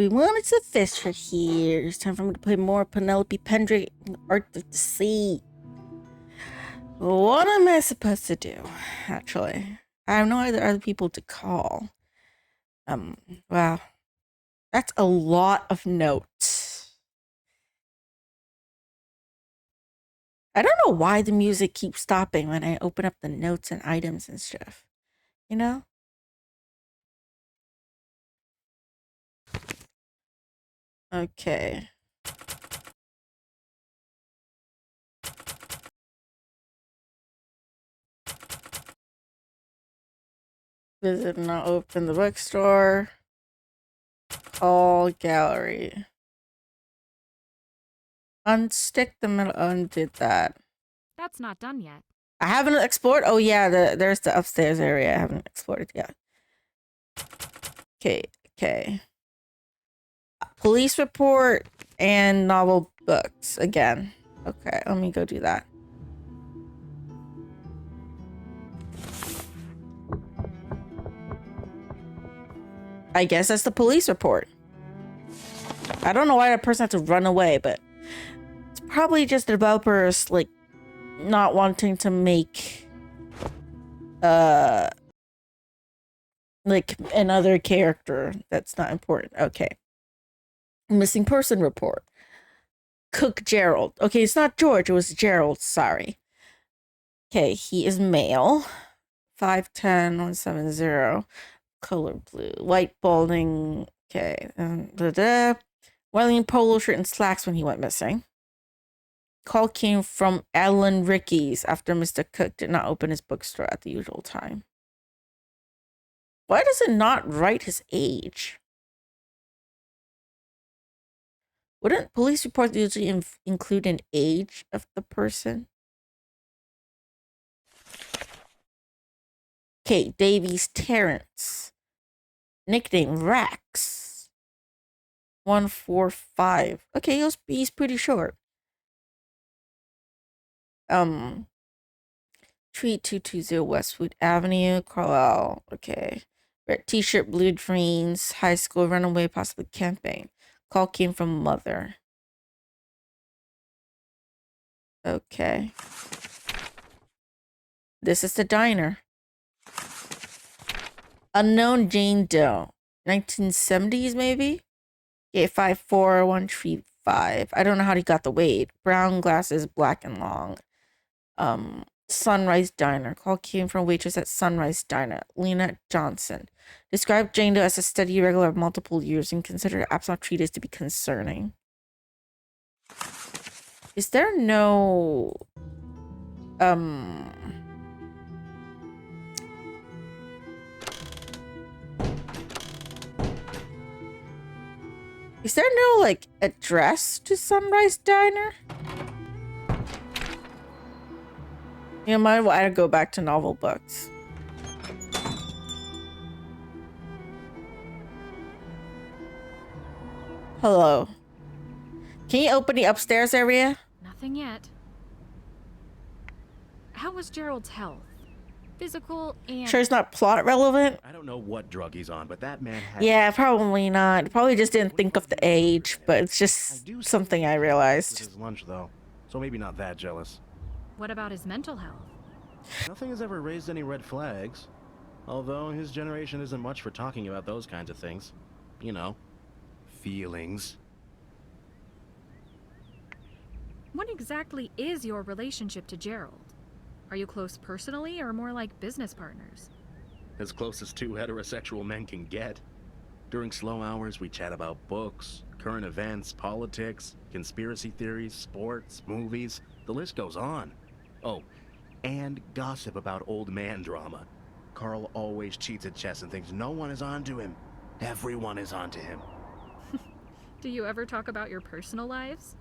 everyone, it's Luphisra here. It's time for me to play more Penelope Pendrick, Art of Deceit. What am I supposed to do, actually? I have no other people to call. Wow. That's a lot of notes. I don't know why the music keeps stopping when I open up the notes and items and stuff. You know? Okay. Visit and not open the bookstore. Call gallery. Unstick the middle. Undid that. That's not done yet. I haven't explored. Oh yeah, there's the upstairs area. I haven't explored it yet. Okay. Police report and novel books again. Okay, let me go do that. I guess that's the police report. I don't know why that person had to run away, but it's probably just developers like not wanting to make like another character that's not important. Okay. Missing person report. Cook Gerald. Okay, it's not George, it was Gerald, sorry. Okay, he is male. 5'10", 170. Color blue. White balding. Okay. Wearing polo shirt and slacks when he went missing. Call came from Alan Ricky's after Mr. Cook did not open his bookstore at the usual time. Why does it not write his age? Wouldn't police reports usually include an age of the person? Okay, Davies Terrence. Nickname Rax. 145. Okay, he's pretty short. 3220 Westwood Avenue, Carlisle. Okay. Red t-shirt, blue jeans, high school, runaway, possibly camping. Call came from mother. Okay. This is the diner. Unknown Jane Doe. 1970s maybe? Okay, 5'4", 135. I don't know how he got the weight. Brown glasses, black and long. Sunrise Diner. Call came from waitress at Sunrise Diner. Lena Johnson. Described Jane Doe as a steady regular of multiple years and considered absent treatise to be concerning. Is there no is there no like address to Sunrise Diner? You might want to go back to novel books. Hello. Can you open the upstairs area? Nothing yet. How was Gerald's health? Physical and... Sure it's not plot relevant? I don't know what drug he's on, but that man has... Yeah, probably not. Probably just didn't think of the age, but it's just something I realized. His lunch, though, so maybe not that jealous. What about his mental health? Nothing has ever raised any red flags. Although his generation isn't much for talking about those kinds of things. You know, feelings. What exactly is your relationship to Gerald? Are you close personally or more like business partners? As close as two heterosexual men can get. During slow hours, we chat about books, current events, politics, conspiracy theories, sports, movies. The list goes on. Oh, and gossip about old man drama. Carl always cheats at chess and thinks no one is onto him. Everyone is onto him. Do you ever talk about your personal lives?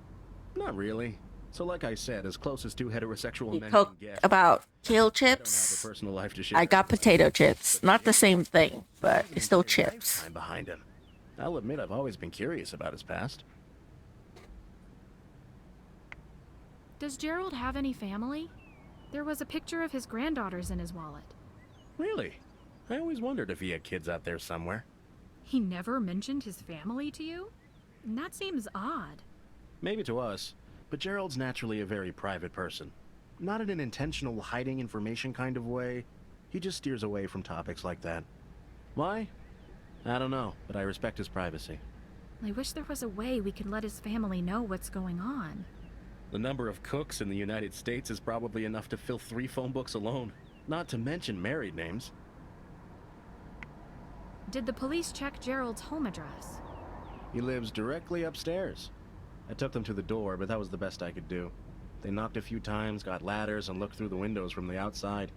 Not really. So like I said, as close as two heterosexual men Talk can get. about kale I don't have a chips. personal life to share. I got potato chips. Not the same thing, but it's still chips. Lifetime behind him. I'll admit I've always been curious about his past. Does Gerald have any family? There was a picture of his granddaughters in his wallet. Really? I always wondered if he had kids out there somewhere. He never mentioned his family to you? That seems odd. Maybe to us, but Gerald's naturally a very private person. Not in an intentional hiding information kind of way. He just steers away from topics like that. Why? I don't know, but I respect his privacy. I wish there was a way we could let his family know what's going on. The number of cooks in the United States is probably enough to fill 3 phone books alone. Not to mention married names. Did the police check Gerald's home address? He lives directly upstairs. I took them to the door, but that was the best I could do. They knocked a few times, got ladders, and looked through the windows from the outside.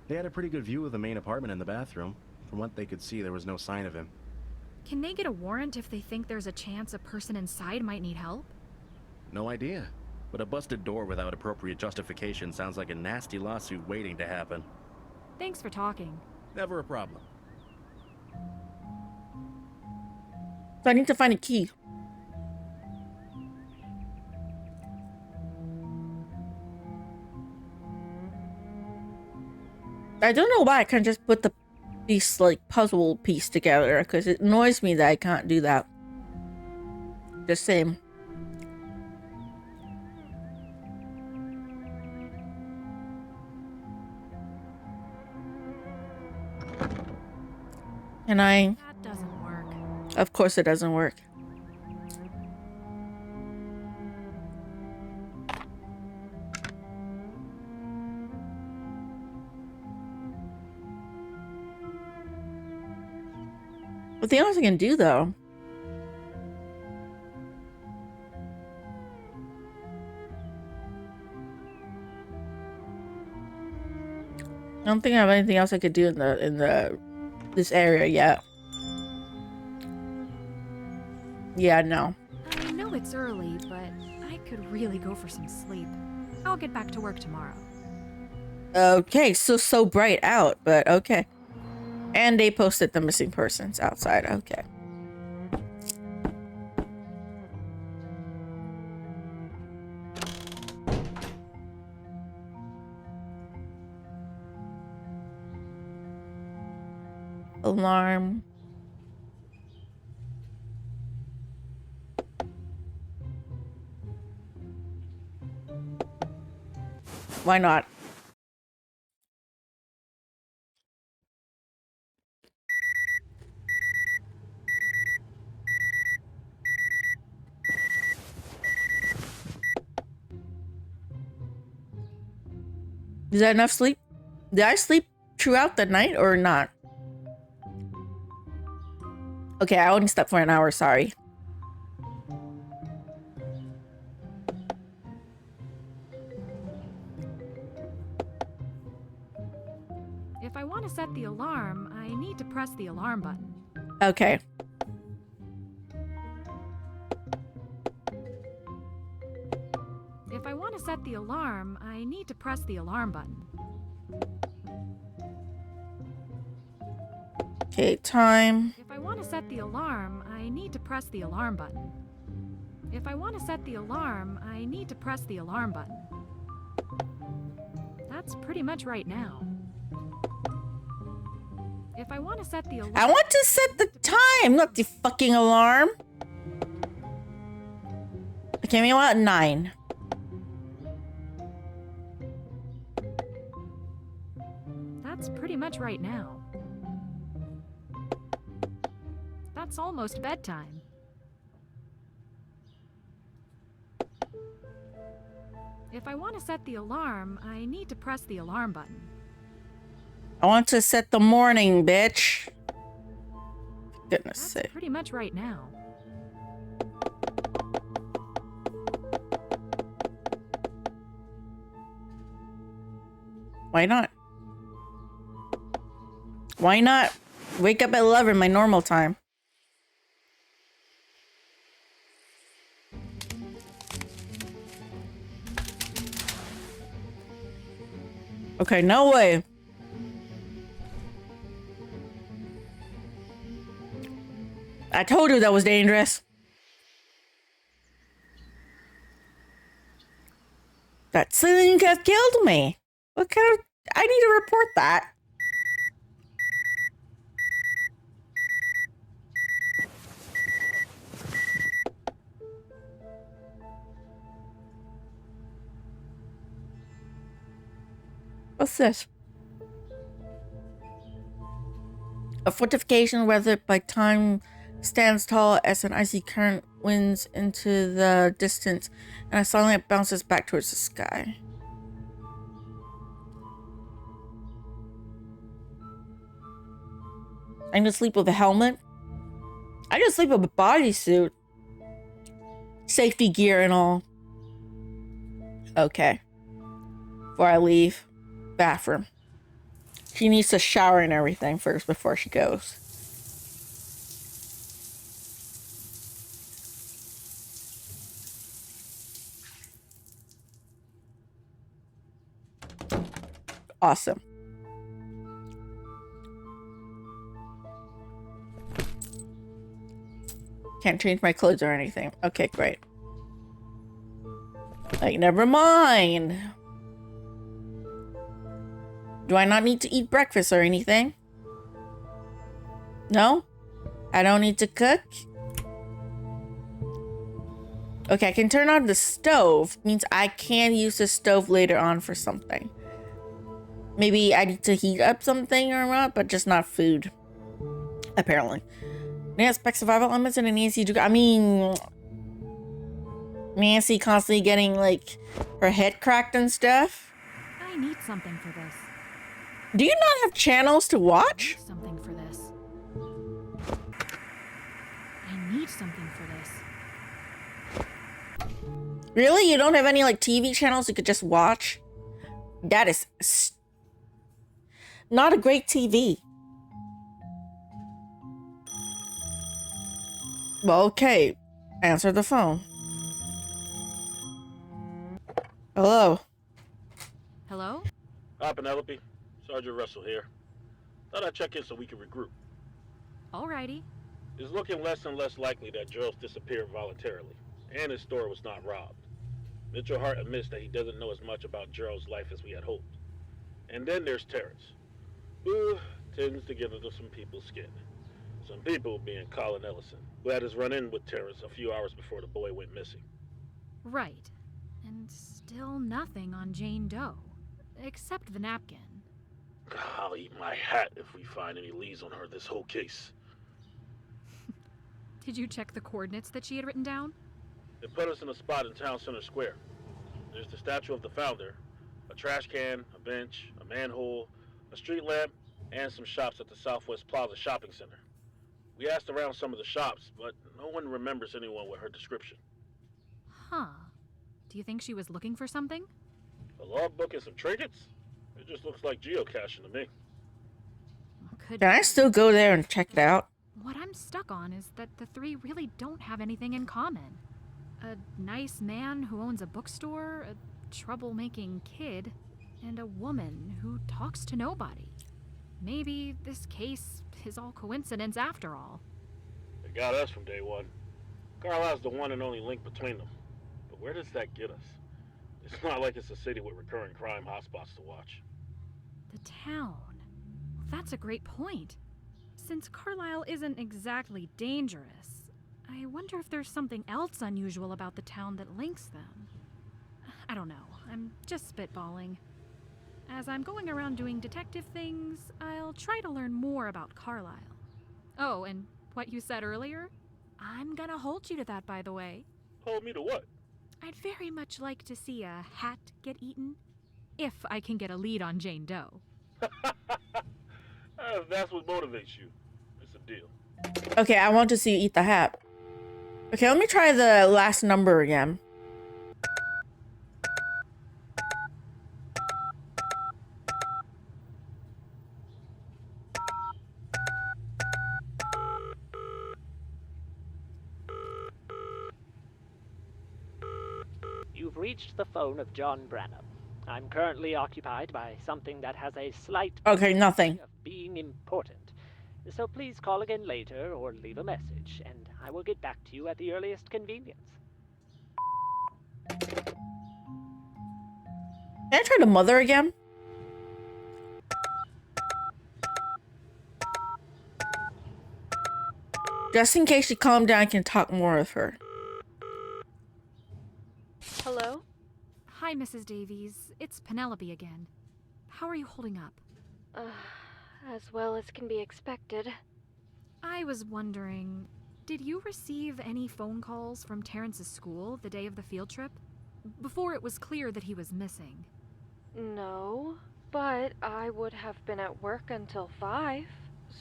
They had a pretty good view of the main apartment and the bathroom. From what they could see, there was no sign of him. Can they get a warrant if they think there's a chance a person inside might need help? No idea. But a busted door without appropriate justification sounds like a nasty lawsuit waiting to happen. Thanks for talking. Never a problem. So I need to find a key. I don't know why I can't just put the piece, like, puzzle piece together, because it annoys me that I can't do that. Just saying. And That doesn't work. of course it doesn't work. What else I can do, though? I don't think I have anything else I could do in this area yet. Yeah, no. I know it's early, but I could really go for some sleep. I'll get back to work tomorrow. Okay, so bright out, but okay. And they posted the missing persons outside. Okay. Alarm. Why not? Is that enough sleep? Did I sleep throughout the night or not? Okay, I only slept for an hour, sorry. If I want to set the alarm, I need to press the alarm button. Okay. If I want to set the alarm, I need to press the alarm button. Okay, time. If I want to set the alarm, I need to press the alarm button. If I want to set the alarm, I need to press the alarm button. That's pretty much right now. If I want to set the alarm... I want to set the time, not the fucking alarm. Okay, maybe what? 9. That's pretty much right now. That's almost bedtime. If I want to set the alarm, I need to press the alarm button. I want to set the morning, bitch. Goodness That's sake. pretty much right now. Why not? Why not wake up at 11, my normal time? Okay, no way. I told you that was dangerous. That thing has killed me. What kind of... I need to report that. What's this? A fortification weathered by time stands tall as an icy current winds into the distance, and a sunlight bounces back towards the sky. I'm gonna sleep with a helmet. I can sleep with a bodysuit. Safety gear and all. Okay. Before I leave, bathroom. She needs to shower and everything first before she goes. Awesome. Can't change my clothes or anything. Okay, great. Like, never mind. Do I not need to eat breakfast or anything? No? I don't need to cook? Okay, I can turn on the stove. Means I can use the stove later on for something. Maybe I need to heat up something or not, but just not food. Apparently. Expect survival elements and Nancy do. I mean, Nancy constantly getting like her head cracked and stuff. I need something for this. Do you not have channels to watch? I need something for this. I need something for this. Really? You don't have any like TV channels you could just watch? That is not a great TV. Well, okay. Answer the phone. Hello. Hello? Hi, Penelope. Sergeant Russell here. Thought I'd check in so we can regroup. Alrighty. It's looking less and less likely that Gerald's disappeared voluntarily, and his store was not robbed. Mitchell Hart admits that he doesn't know as much about Gerald's life as we had hoped. And then there's Terrence, who tends to get under some people's skin. Some people being Colin Ellison, who had his run-in with Terrence a few hours before the boy went missing. Right. And still nothing on Jane Doe. Except the napkin. I'll eat my hat if we find any leads on her this whole case. Did you check the coordinates that she had written down? It put us in a spot in Town Center Square. There's the statue of the founder, a trash can, a bench, a manhole, a street lamp, and some shops at the Southwest Plaza Shopping Center. We asked around some of the shops, but no one remembers anyone with her description. Huh. Do you think she was looking for something? A logbook and some trinkets? It just looks like geocaching to me. Could Can I still go there and check it out? What I'm stuck on is that the three really don't have anything in common. A nice man who owns a bookstore, a troublemaking kid, and a woman who talks to nobody. Maybe this case is all coincidence after all. They got us from day one. Carlisle's the one and only link between them. But where does that get us? It's not like it's a city with recurring crime hotspots to watch. The town. That's a great point. Since Carlisle isn't exactly dangerous, I wonder if there's something else unusual about the town that links them. I don't know. I'm just spitballing. As I'm going around doing detective things, I'll try to learn more about Carlisle. Oh, and what you said earlier? I'm gonna hold you to that, by the way. Hold me to what? I'd very much like to see a hat get eaten, if I can get a lead on Jane Doe. If that's what motivates you, it's a deal. Okay, I want to see you eat the hat. Okay, let me try the last number again. You've reached the phone of John Branham. I'm currently occupied by something that has a slight Okay, nothing. of being important. So please call again later or leave a message, and I will get back to you at the earliest convenience. Can I try the mother again? Just in case she calmed down, I can talk more with her. Hello? Hi, Mrs. Davies. It's Penelope again. How are you holding up? As well as can be expected. I was wondering, did you receive any phone calls from Terrence's school the day of the field trip? Before it was clear that he was missing. No, but I would have been at work until 5,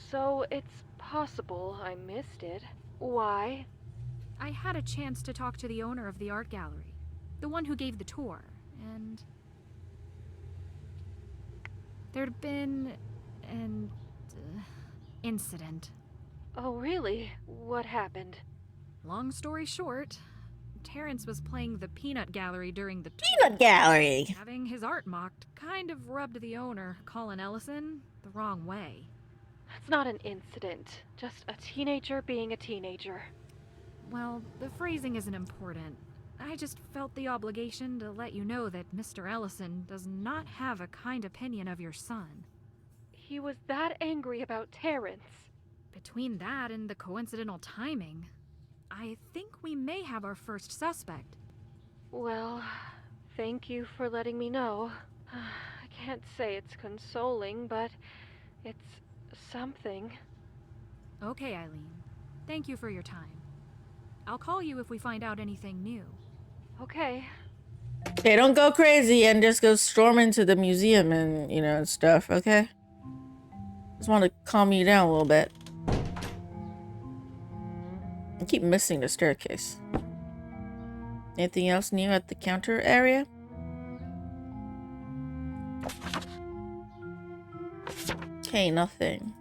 so it's possible I missed it. Why? I had a chance to talk to the owner of the art gallery, the one who gave the tour, and there'd been an incident. Oh, really? What happened? Long story short, Terrence was playing the peanut gallery during the tour. Peanut gallery. Having his art mocked kind of rubbed the owner, Colin Ellison, the wrong way. That's not an incident. Just a teenager being a teenager. Well, the phrasing isn't important. I just felt the obligation to let you know that Mr. Ellison does not have a kind opinion of your son. He was that angry about Terrence. Between that and the coincidental timing, I think we may have our first suspect. Well, thank you for letting me know. I can't say it's consoling, but it's something. Okay, Eileen. Thank you for your time. I'll call you if we find out anything new. Okay. Okay, don't go crazy and just go storm into the museum and, you know, and stuff, okay? Just want to calm you down a little bit. I keep missing the staircase. Anything else new at the counter area? Okay, nothing.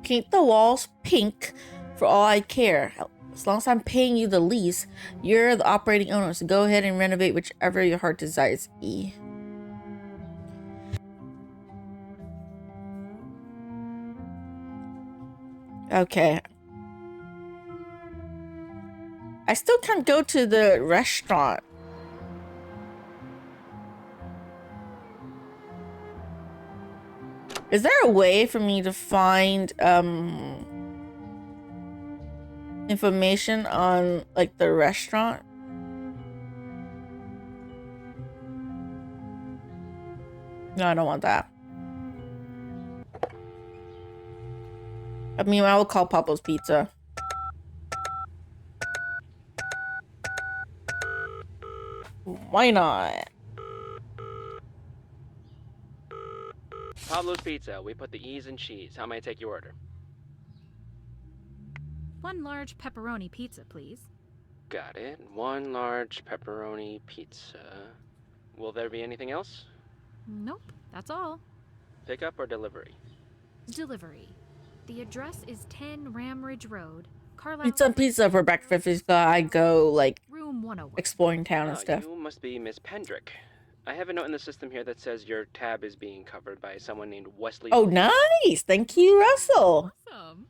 Paint the walls pink for all I care. As long as I'm paying you the lease, you're the operating owner, so go ahead and renovate whichever your heart desires. E. Okay. I still can't go to the restaurant. Is there a way for me to find information on like the restaurant? No, I don't want that. I mean, I will call Papa's Pizza. Why not? Pablo's Pizza. We put the E's in cheese. How may I take your order? 1 large pepperoni pizza, please. Got it. 1 large pepperoni pizza. Will there be anything else? Nope, that's all. Pickup or delivery? Delivery. The address is 10 Ramridge Road, Carlisle. Pizza for breakfast is I go like Room 101. exploring town and Oh, stuff. you must be Miss Pendrick. I have a note in the system here that says your tab is being covered by someone named Wesley. Oh, nice! Thank you, Russell. Awesome.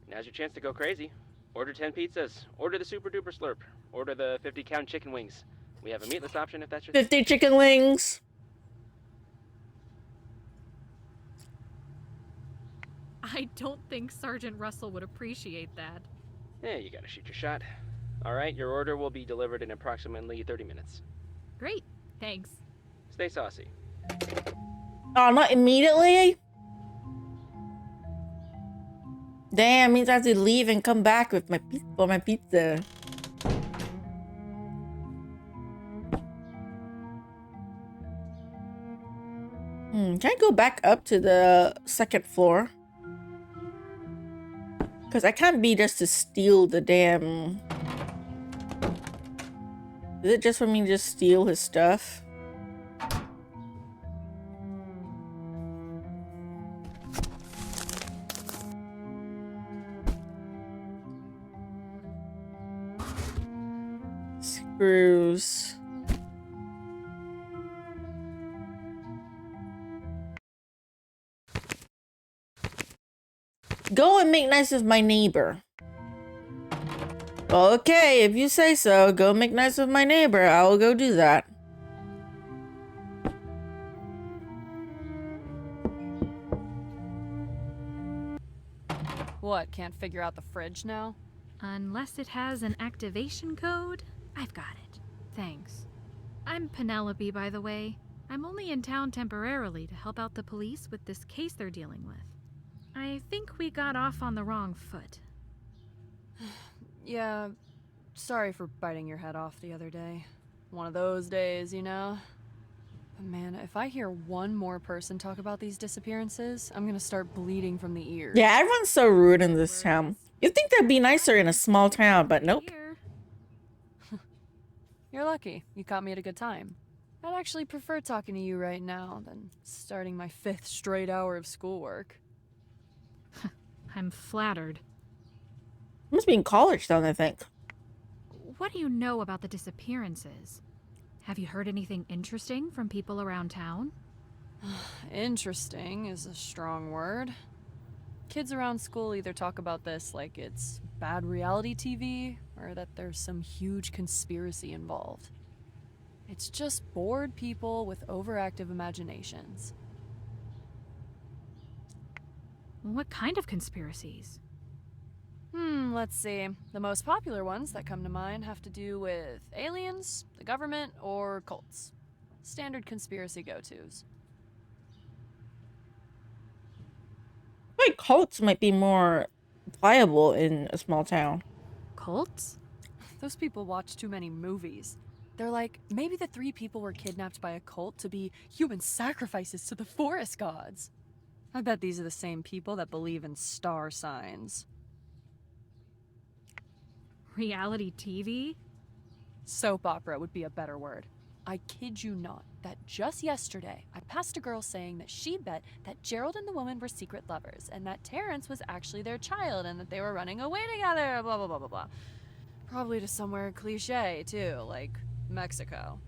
Now's your chance to go crazy. Order 10 pizzas. Order the Super Duper Slurp. Order the 50-count chicken wings. We have a meatless option if that's your 50 chicken wings. I don't think Sergeant Russell would appreciate that. Yeah, you gotta shoot your shot. Alright, your order will be delivered in approximately 30 minutes. Great, thanks. Stay saucy. Oh, not immediately? Damn, means I have to leave and come back with my pizza. Can I go back up to the 2nd floor? Because I can't be just to steal the damn... Is it just for me to just steal his stuff? Screws. Go and make nice with my neighbor. Okay, if you say so, go make nice with my neighbor. I will go do that. What, can't figure out the fridge now? Unless it has an activation code, I've got it. Thanks. I'm Penelope, by the way. I'm only in town temporarily to help out the police with this case they're dealing with. I think we got off on the wrong foot. Yeah, sorry for biting your head off the other day. One of those days, you know? But man, if I hear one more person talk about these disappearances, I'm gonna start bleeding from the ears. Yeah, everyone's so rude in this town. You'd think they'd be nicer in a small town, but nope. You're lucky. You caught me at a good time. I'd actually prefer talking to you right now than starting my 5th straight hour of schoolwork. I'm flattered. Must be in college, don't I think? What do you know about the disappearances? Have you heard anything interesting from people around town? Interesting is a strong word. Kids around school either talk about this like it's bad reality TV, or that there's some huge conspiracy involved. It's just bored people with overactive imaginations. What kind of conspiracies? Let's see. The most popular ones that come to mind have to do with aliens, the government, or cults. Standard conspiracy go-tos. Like cults might be more viable in a small town. Cults? Those people watch too many movies. They're like, maybe the 3 people were kidnapped by a cult to be human sacrifices to the forest gods. I bet these are the same people that believe in star signs. Reality TV? Soap opera would be a better word. I kid you not, that just yesterday, I passed a girl saying that she bet that Gerald and the woman were secret lovers, and that Terrence was actually their child, and that they were running away together, blah, blah, blah, blah, blah. Probably to somewhere cliche, too, like Mexico.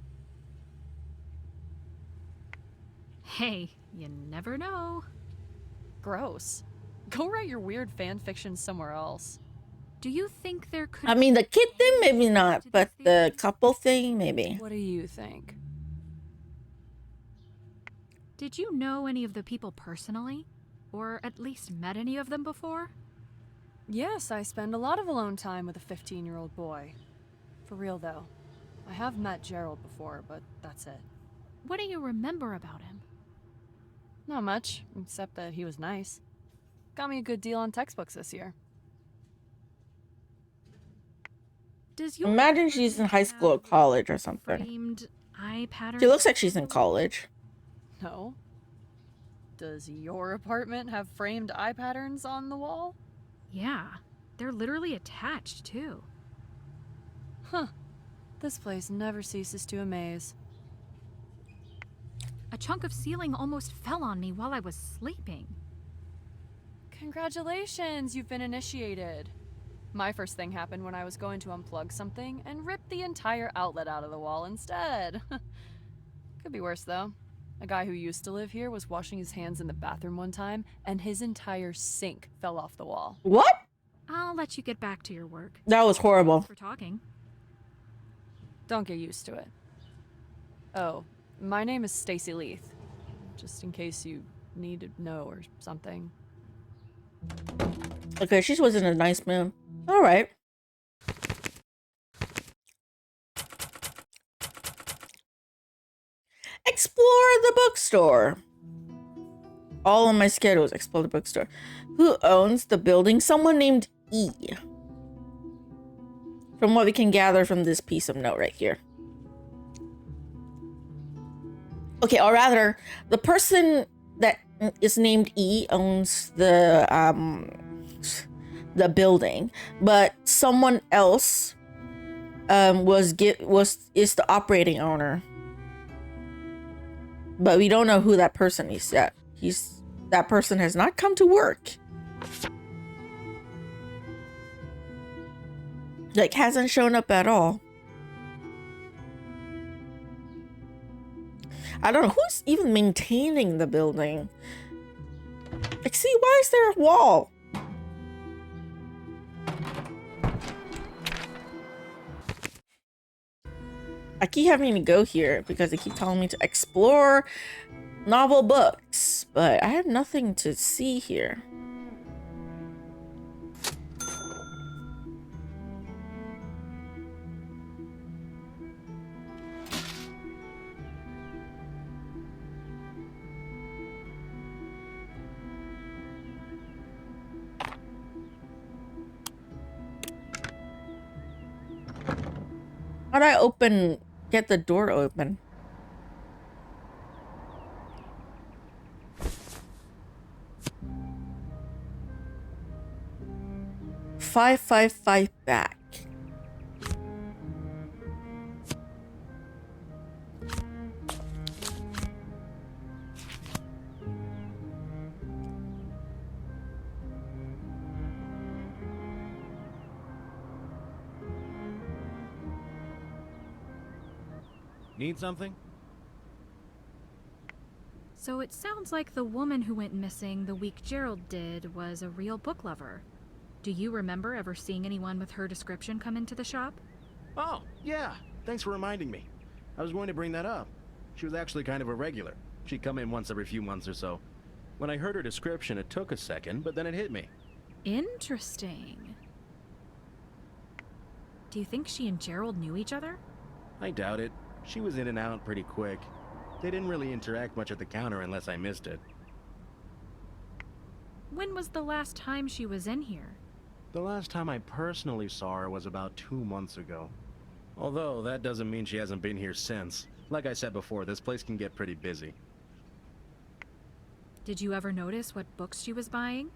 Hey, you never know. Gross. Go write your weird fan fiction somewhere else. Do you think there could I mean, the kid thing, maybe not, but the couple thing, maybe. What do you think? Did you know any of the people personally? Or at least met any of them before? Yes, I spend a lot of alone time with a 15-year-old boy. For real, though. I have met Gerald before, but that's it. What do you remember about him? Not much, except that he was nice. Got me a good deal on textbooks this year. Does your Imagine she's in high school or have college or something. framed eye patterns? She looks like she's in college. No. Does your apartment have framed eye patterns on the wall? Yeah, they're literally attached too. Huh. This place never ceases to amaze. A chunk of ceiling almost fell on me while I was sleeping. Congratulations, you've been initiated. My first thing happened when I was going to unplug something and ripped the entire outlet out of the wall instead. Could be worse, though. A guy who used to live here was washing his hands in the bathroom one time, and his entire sink fell off the wall. What? I'll let you get back to your work. That was horrible. For talking. Don't get used to it. Oh, my name is Stacy Leith. Just in case you need to know or something. Okay, she was in a nice mood. All right. Explore the bookstore. All on my schedule is explore the bookstore. Who owns the building? Someone named E. From what we can gather from this piece of note right here. Okay, or rather, the person that is named E owns the building, but someone else is the operating owner. But we don't know who that person is yet. That person has not come to work. Like, hasn't shown up at all. I don't know who's even maintaining the building. Like, see, why is there a wall? I keep having to go here because they keep telling me to explore novel books, but I have nothing to see here. How'd I get the door open? $555 back. Need something? So it sounds like the woman who went missing the week Gerald did was a real book lover. Do you remember ever seeing anyone with her description come into the shop? Oh, yeah. Thanks for reminding me. I was going to bring that up. She was actually kind of a regular. She'd come in once every few months or so. When I heard her description, it took a second, but then it hit me. Interesting. Do you think she and Gerald knew each other? I doubt it. She was in and out pretty quick. They didn't really interact much at the counter unless I missed it. When was the last time she was in here? The last time I personally saw her was about 2 months ago. Although, that doesn't mean she hasn't been here since. Like I said before, this place can get pretty busy. Did you ever notice what books she was buying?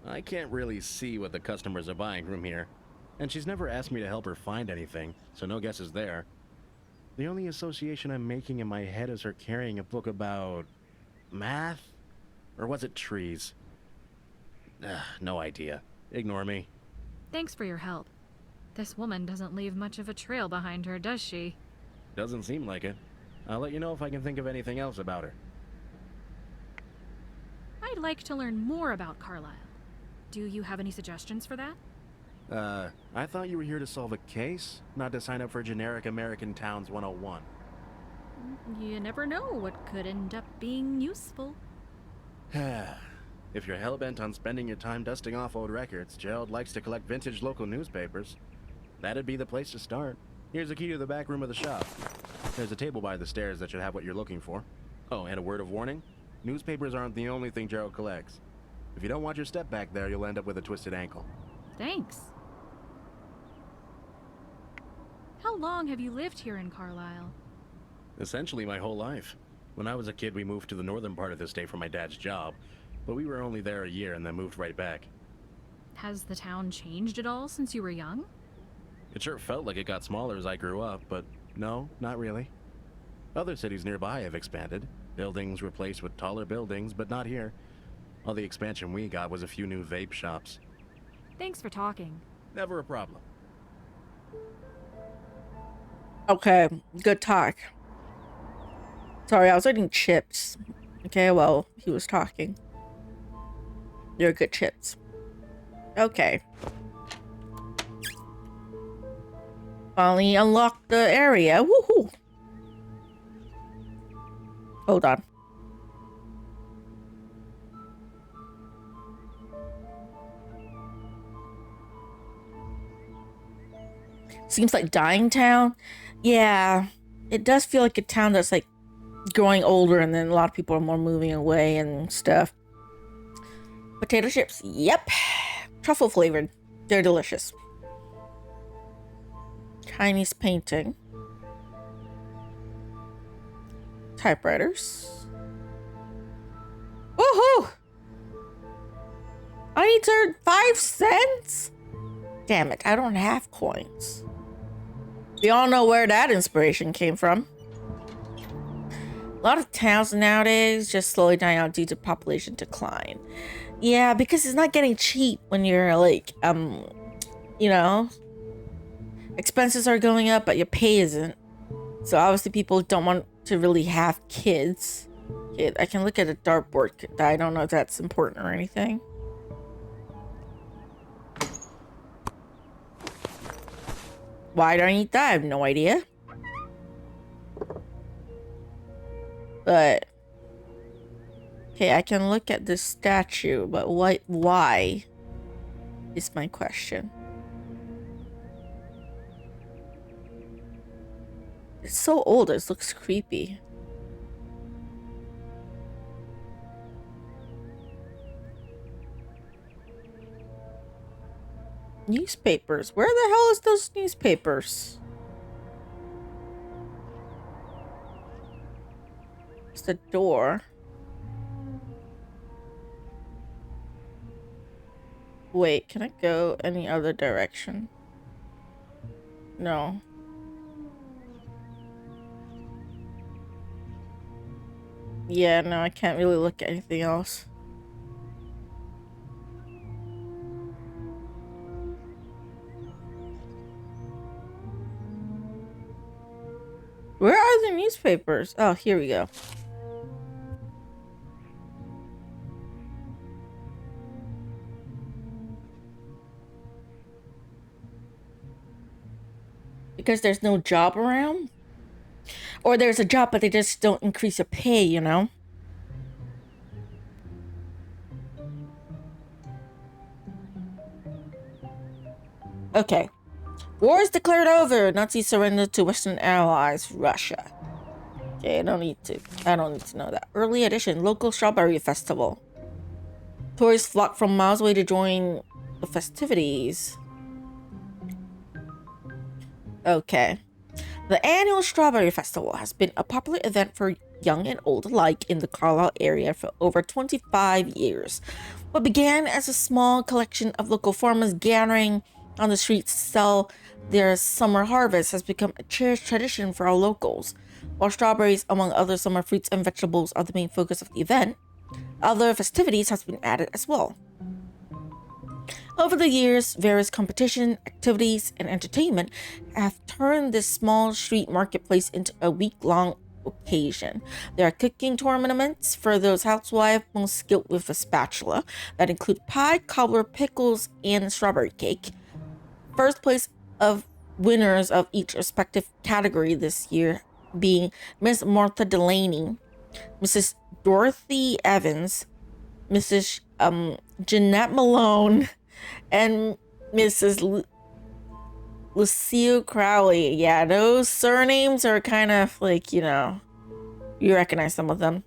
I can't really see what the customers are buying from here. And she's never asked me to help her find anything, so no guesses there. The only association I'm making in my head is her carrying a book about... math? Or was it trees? No idea. Ignore me. Thanks for your help. This woman doesn't leave much of a trail behind her, does she? Doesn't seem like it. I'll let you know if I can think of anything else about her. I'd like to learn more about Carlisle. Do you have any suggestions for that? I thought you were here to solve a case, not to sign up for generic American Towns 101. You never know what could end up being useful. If you're hell-bent on spending your time dusting off old records, Gerald likes to collect vintage local newspapers. That'd be the place to start. Here's the key to the back room of the shop. There's a table by the stairs that should have what you're looking for. Oh, and a word of warning. Newspapers aren't the only thing Gerald collects. If you don't watch your step back there, you'll end up with a twisted ankle. Thanks. How long have you lived here in Carlisle? Essentially my whole life. When I was a kid, we moved to the northern part of the state for my dad's job, but we were only there a year and then moved right back. Has the town changed at all since you were young? It sure felt like it got smaller as I grew up, but no, not really. Other cities nearby have expanded. Buildings replaced with taller buildings, but not here. All the expansion we got was a few new vape shops. Thanks for talking. Never a problem. Okay, good talk. Sorry, I was eating chips. Okay, well, he was talking. They're good chips. Okay. Finally unlocked the area. Woohoo! Hold on. Seems like dying town. Yeah, it does feel like a town that's like growing older, and then a lot of people are more moving away and stuff. Potato chips. Yep. Truffle flavored. They're delicious. Chinese painting. Typewriters. Woohoo! I need to earn 5 cents? Damn it, I don't have coins. We all know where that inspiration came from. A lot of towns nowadays just slowly dying out due to population decline. Yeah, because it's not getting cheap when you're like, you know, expenses are going up, but your pay isn't. So obviously people don't want to really have kids. Okay, I can look at a dartboard. I don't know if that's important or anything. Why do I need that? I have no idea. But okay, I can look at this statue, but why is my question. It's so old, it looks creepy. Newspapers. Where the hell is those newspapers? It's the door. Wait, can I go any other direction? No. Yeah, no, I can't really look at anything else. Where are the newspapers? Oh, here we go. Because there's no job around? Or there's a job, but they just don't increase your pay, you know? Okay. War is declared over. Nazis surrendered to Western allies, Russia. Okay, I don't need to know that. Early edition, local strawberry festival. Tourists flock from miles away to join the festivities. Okay. The annual Strawberry Festival has been a popular event for young and old alike in the Carlisle area for over 25 years. What began as a small collection of local farmers gathering on the streets to sell their summer harvest has become a cherished tradition for our locals. While strawberries, among other summer fruits and vegetables, are the main focus of the event, other festivities have been added as well. Over the years, various competition, activities, and entertainment have turned this small street marketplace into a week-long occasion. There are cooking tournaments for those housewives most skilled with a spatula that include pie, cobbler, pickles, and strawberry cake. First place of winners of each respective category this year being Miss Martha Delaney, Mrs. Dorothy Evans, Mrs. Jeanette Malone, and Mrs. Lucille Crowley. Yeah, those surnames are kind of like, you know, you recognize some of them.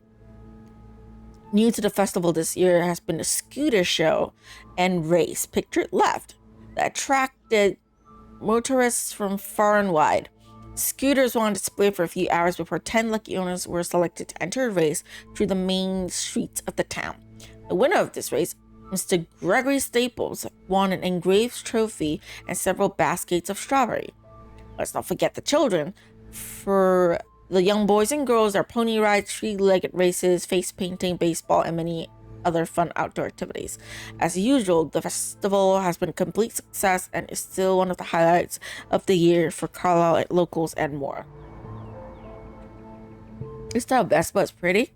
New to the festival this year has been a scooter show and race, pictured left, that attracted motorists from far and wide. Scooters were on display for a few hours before 10 lucky owners were selected to enter a race through the main streets of the town. The winner of this race, Mr. Gregory Staples, won an engraved trophy and several baskets of strawberry. Let's not forget the children. For the young boys and girls, there are pony rides, three-legged races, face painting, baseball, and many other fun outdoor activities. As usual, the festival has been a complete success and is still one of the highlights of the year for Carlisle locals and more. It's not best, but it's pretty.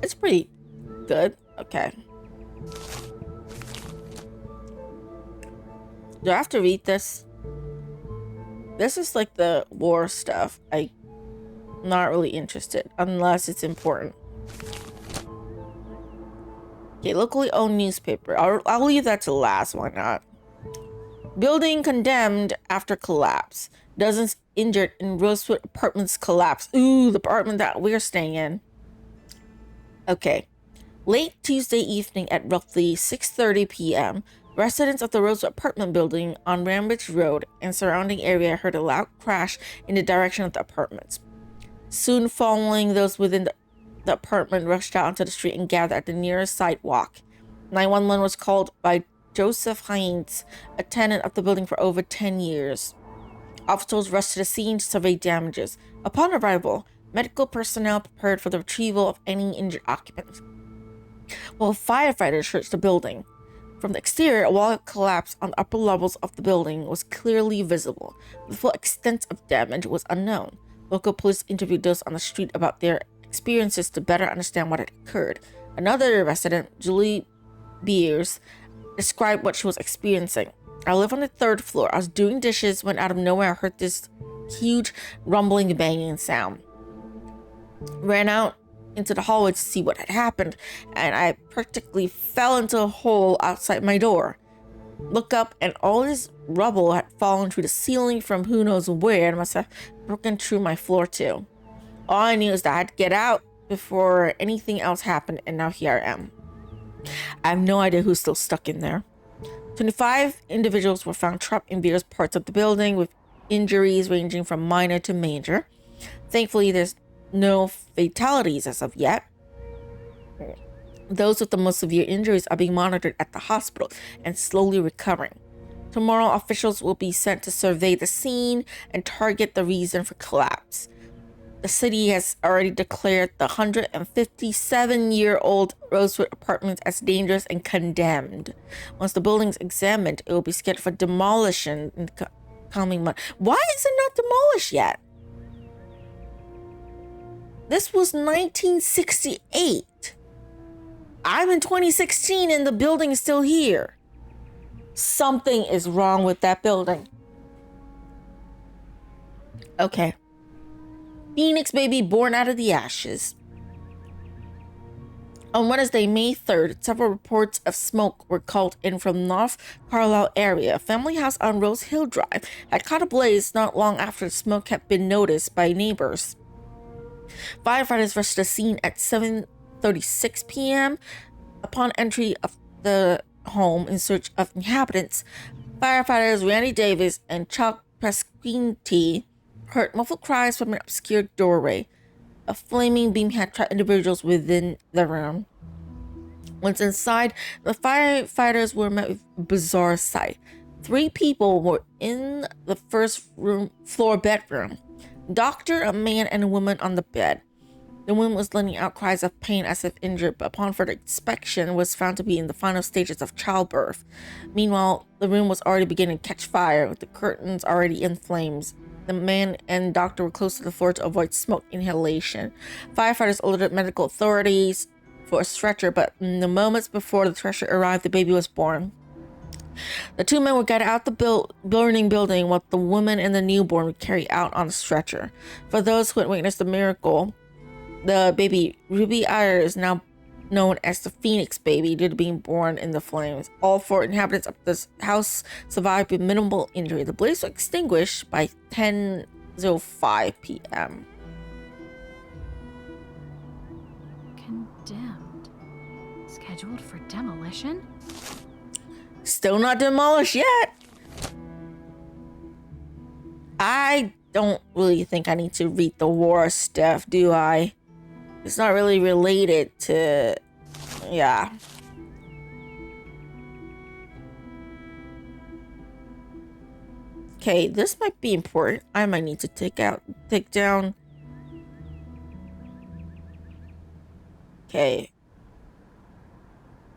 It's pretty good. Okay. Do I have to read this? This is like the war stuff. I'm not really interested unless it's important. Okay, locally owned newspaper. I'll leave that to last. Why not? Building condemned after collapse. Dozens injured in Rosewood Apartments collapse. Ooh, the apartment that we're staying in. Okay. Late Tuesday evening at roughly 6:30 p.m., residents of the Rosewood apartment building on Rambridge Road and surrounding area heard a loud crash in the direction of the apartments. Soon following, those within the apartment rushed out onto the street and gathered at the nearest sidewalk. 911 was called by Joseph Hines, a tenant of the building for over 10 years. Officers rushed to the scene to survey damages. Upon arrival, medical personnel prepared for the retrieval of any injured occupants, while firefighters searched the building. From the exterior, a wall collapse on the upper levels of the building was clearly visible. The full extent of damage was unknown. Local police interviewed those on the street about their experiences to better understand what had occurred. Another resident, Julie Beers, described what she was experiencing. I live on the 3rd floor. I was doing dishes when out of nowhere I heard this huge rumbling, banging sound. Ran out into the hallway to see what had happened, and I practically fell into a hole outside my door. Look up, and all this rubble had fallen through the ceiling from who knows where and must have broken through my floor too. All I knew is that I had to get out before anything else happened, and now here I am. I have no idea who's still stuck in there. 25 individuals were found trapped in various parts of the building with injuries ranging from minor to major. Thankfully, there's no fatalities as of yet. Those with the most severe injuries are being monitored at the hospital and slowly recovering. Tomorrow, officials will be sent to survey the scene and target the reason for collapse. The city has already declared the 157-year-old Rosewood Apartments as dangerous and condemned. Once the building is examined, it will be scheduled for demolition in the coming month. Why is it not demolished yet? This was 1968. I'm in 2016 and the building is still here. Something is wrong with that building. Okay. Phoenix baby born out of the ashes. On Wednesday, May 3rd, several reports of smoke were called in from North Carlisle area. A family house on Rose Hill Drive had caught a blaze not long after the smoke had been noticed by neighbors. Firefighters rushed the scene at 7:36 p.m. Upon entry of the home in search of inhabitants, firefighters Randy Davis and Chuck Pasquinti heard muffled cries from an obscure doorway. A flaming beam had trapped individuals within the room. Once inside, the firefighters were met with a bizarre sight. 3 people were in the first floor bedroom. Doctor, a man, and a woman on the bed. The woman was letting out cries of pain as if injured, but upon further inspection was found to be in the final stages of childbirth. Meanwhile, the room was already beginning to catch fire, with the curtains already in flames. The man and doctor were close to the floor to avoid smoke inhalation. Firefighters alerted medical authorities for a stretcher, but in the moments before the stretcher arrived, the baby was born. The 2 men were guided out the burning building, while the woman and the newborn were carried out on a stretcher. For those who had witnessed the miracle, the baby Ruby Iyer is now known as the Phoenix baby due to being born in the flames. All 4 inhabitants of this house survived with minimal injury. The blaze was extinguished by 10:05 p.m. Condemned. Scheduled for demolition? Still not demolished yet. I don't really think I need to read the war stuff, do I? It's not really related to... yeah. Okay, this might be important. I might need to take down... Okay.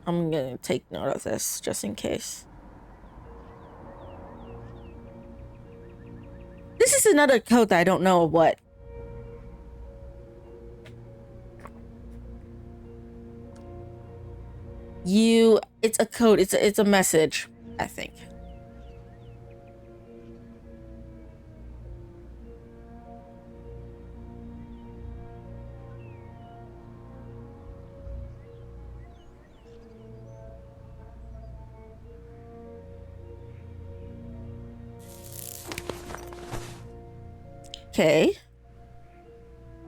I'm gonna take note of this, just in case. This is another code that I don't know what. It's a code, it's a message, I think. Okay.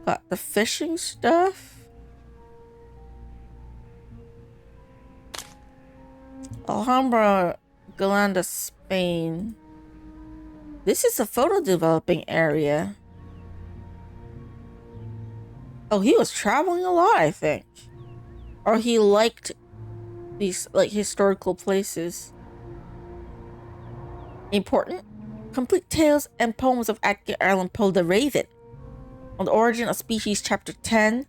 Got the fishing stuff. Alhambra, Galanda, Spain. This is a photo developing area. Oh, he was traveling a lot, I think. Or he liked these, like, historical places. Important. Complete tales and poems of Edgar Allan Poe the Raven. On the Origin of Species, Chapter 10.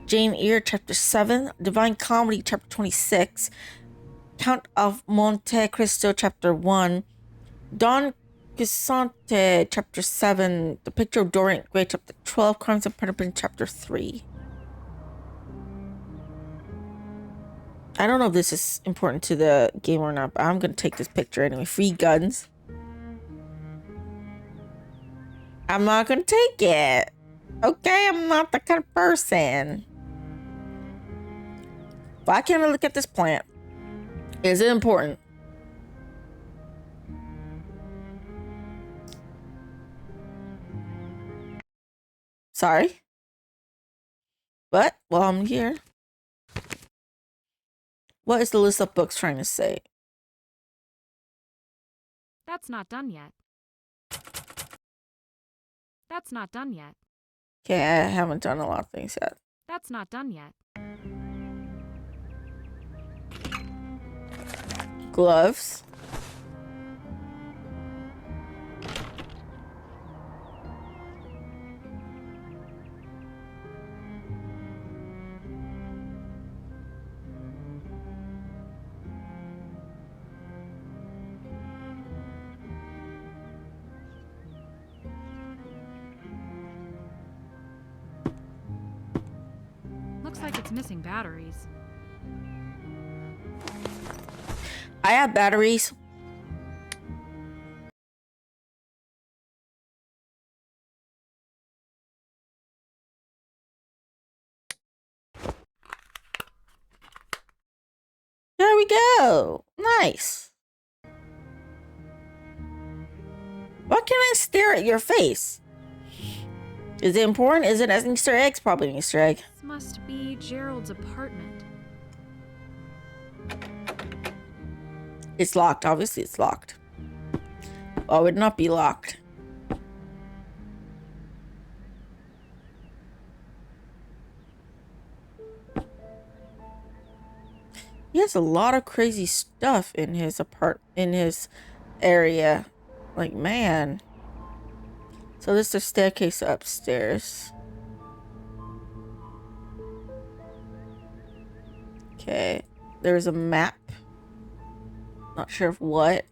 Jane Eyre, Chapter 7. Divine Comedy, Chapter 26. Count of Monte Cristo, Chapter 1. Don Quixote, Chapter 7. The Picture of Dorian Gray, Chapter 12. Crimes of Penelope, Chapter 3. I don't know if this is important to the game or not, but I'm going to take this picture anyway. Free guns. I'm not going to take it. Okay, I'm not that kind of person. Why can't I look at this plant? Is it important? Sorry. But while I'm here, what is the list of books trying to say? That's not done yet. That's not done yet. Okay, I haven't done a lot of things yet. That's not done yet. Gloves. Looks like it's missing batteries. I have batteries. There we go. Nice. Why can't I stare at your face? Is it important? Is it an Easter egg? It's probably an Easter egg. This must be Gerald's apartment. It's locked. Obviously, it's locked. Why would it not be locked? He has a lot of crazy stuff in his area. Like, man. So this is the staircase upstairs. Okay. There's a map. Not sure of what.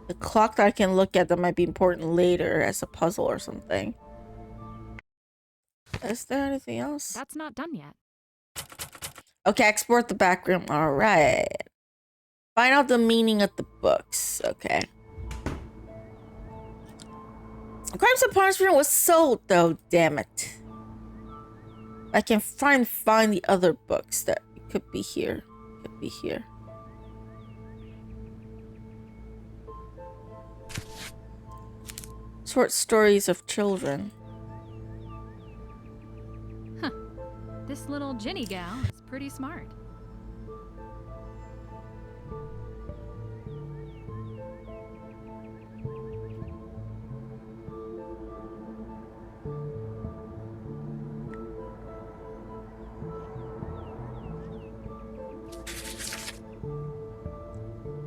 The clock that I can look at that might be important later as a puzzle or something. Is there anything else? That's not done yet. Okay, export the background. All right. Find out the meaning of the books. Okay. Crimes and Punishment was sold, though. Damn it. I can find the other books that could be here. Could be here. Short stories of children. Huh. This little Ginny gal is pretty smart.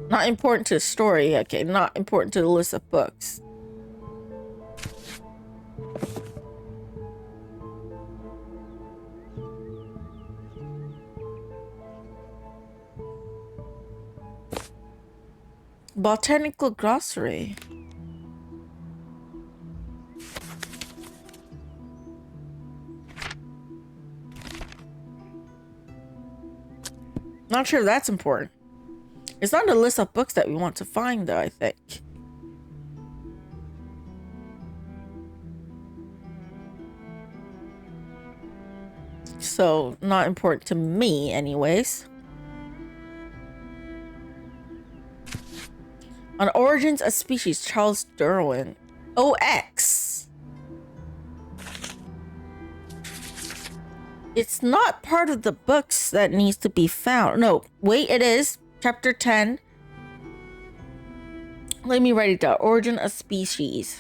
Not important to the story. Okay, not important to the list of books. Botanical glossary. Not sure if that's important. It's not a list of books that we want to find, though, I think. So, not important to me, anyways. On Origins of Species, Charles Darwin. OX. It's not part of the books that needs to be found. No, wait, it is. Chapter 10. Let me write it down. Origin of Species.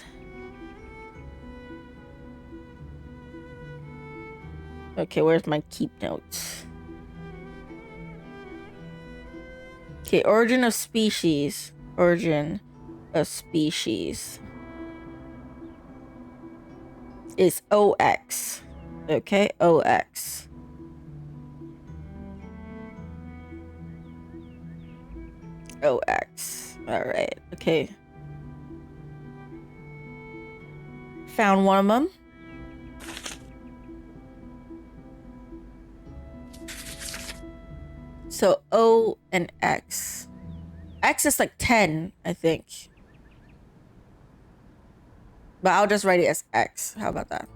Okay, where's my keep notes? Okay, Origin of Species. Origin of Species is OX. Okay, OX. OX. Alright, okay. Found one of them. So O and X. X is like 10, I think. But I'll just write it as X. How about that?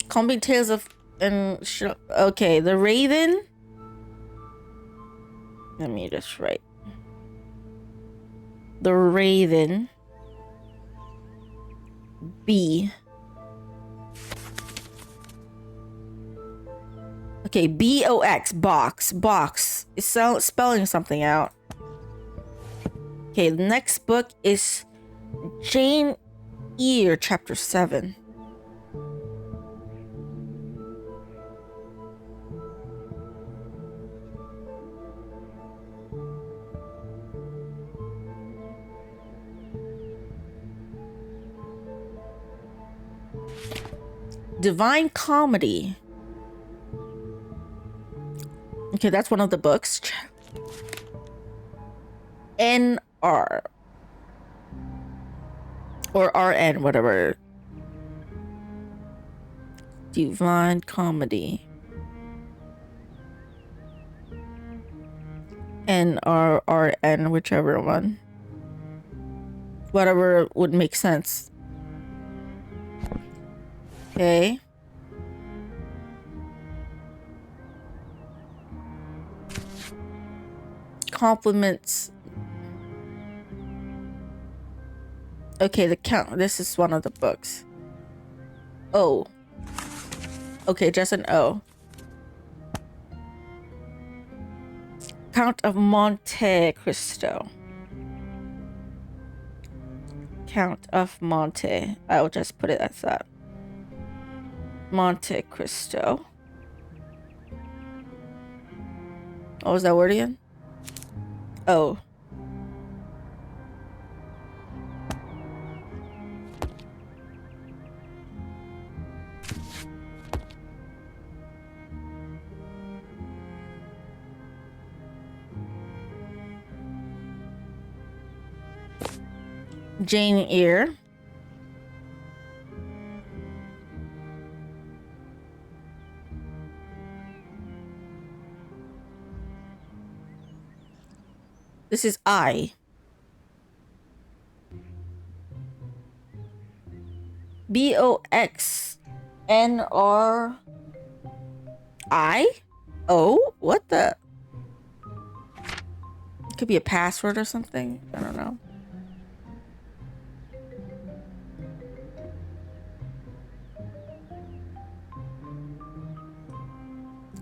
Combing Tales of... okay, the Raven. Let me just write. The Raven. B. Okay, BOX, box. It's spelling something out. Okay, the next book is Jane Eyre, chapter 7. Divine Comedy. Okay, that's one of the books. NR. Or RN, whatever. Divine Comedy. NRRN, whichever one. Whatever would make sense. Okay. Compliments. Okay, the count. This is one of the books. O. Okay, just an O. Count of Monte Cristo. Count of Monte. I'll just put it as that. Monte Cristo. What was that word again? Oh. Jane Eyre. This is I. BOXNRI? Oh, what the? It could be a password or something. I don't know.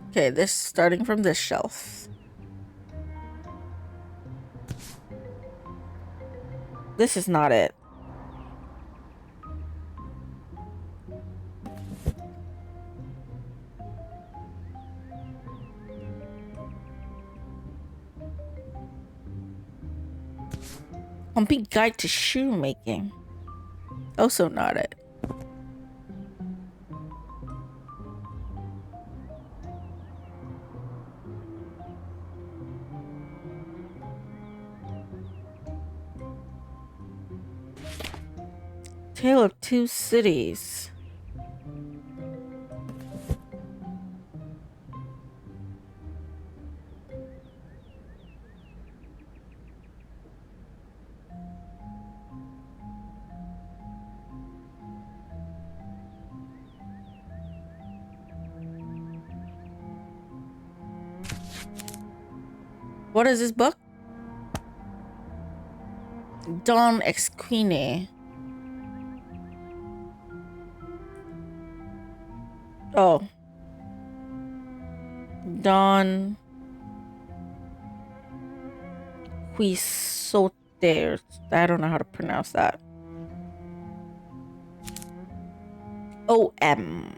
Okay, this starting from this shelf. This is not it. Complete Guide to Shoemaking. Also not it. Tale of Two Cities. What is this book? Dawn Ex Queen. Oh. Don Quixote. I don't know how to pronounce that. OM.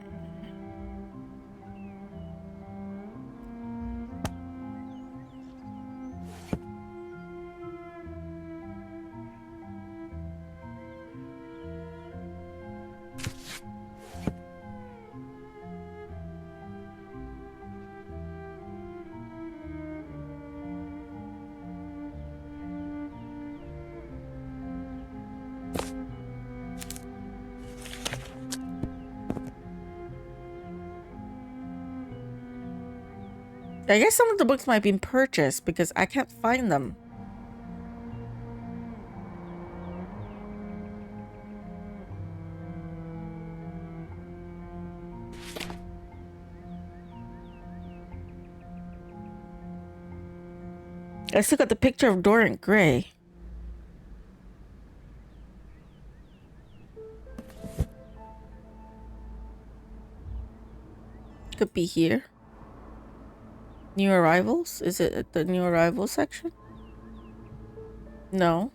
I guess some of the books might be purchased because I can't find them. I still got the picture of Dorian Gray. Could be here. New arrivals? Is it at the new arrivals section? No.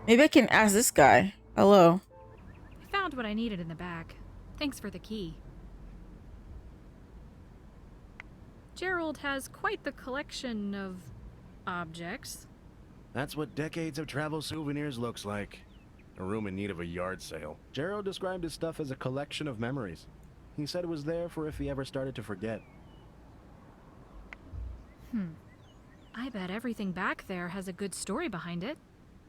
Maybe I can ask this guy. Hello. I found what I needed in the back. Thanks for the key. Gerald has quite the collection of objects. That's what decades of travel souvenirs looks like. A room in need of a yard sale. Gerald described his stuff as a collection of memories. He said it was there for if he ever started to forget. I bet everything back there has a good story behind it.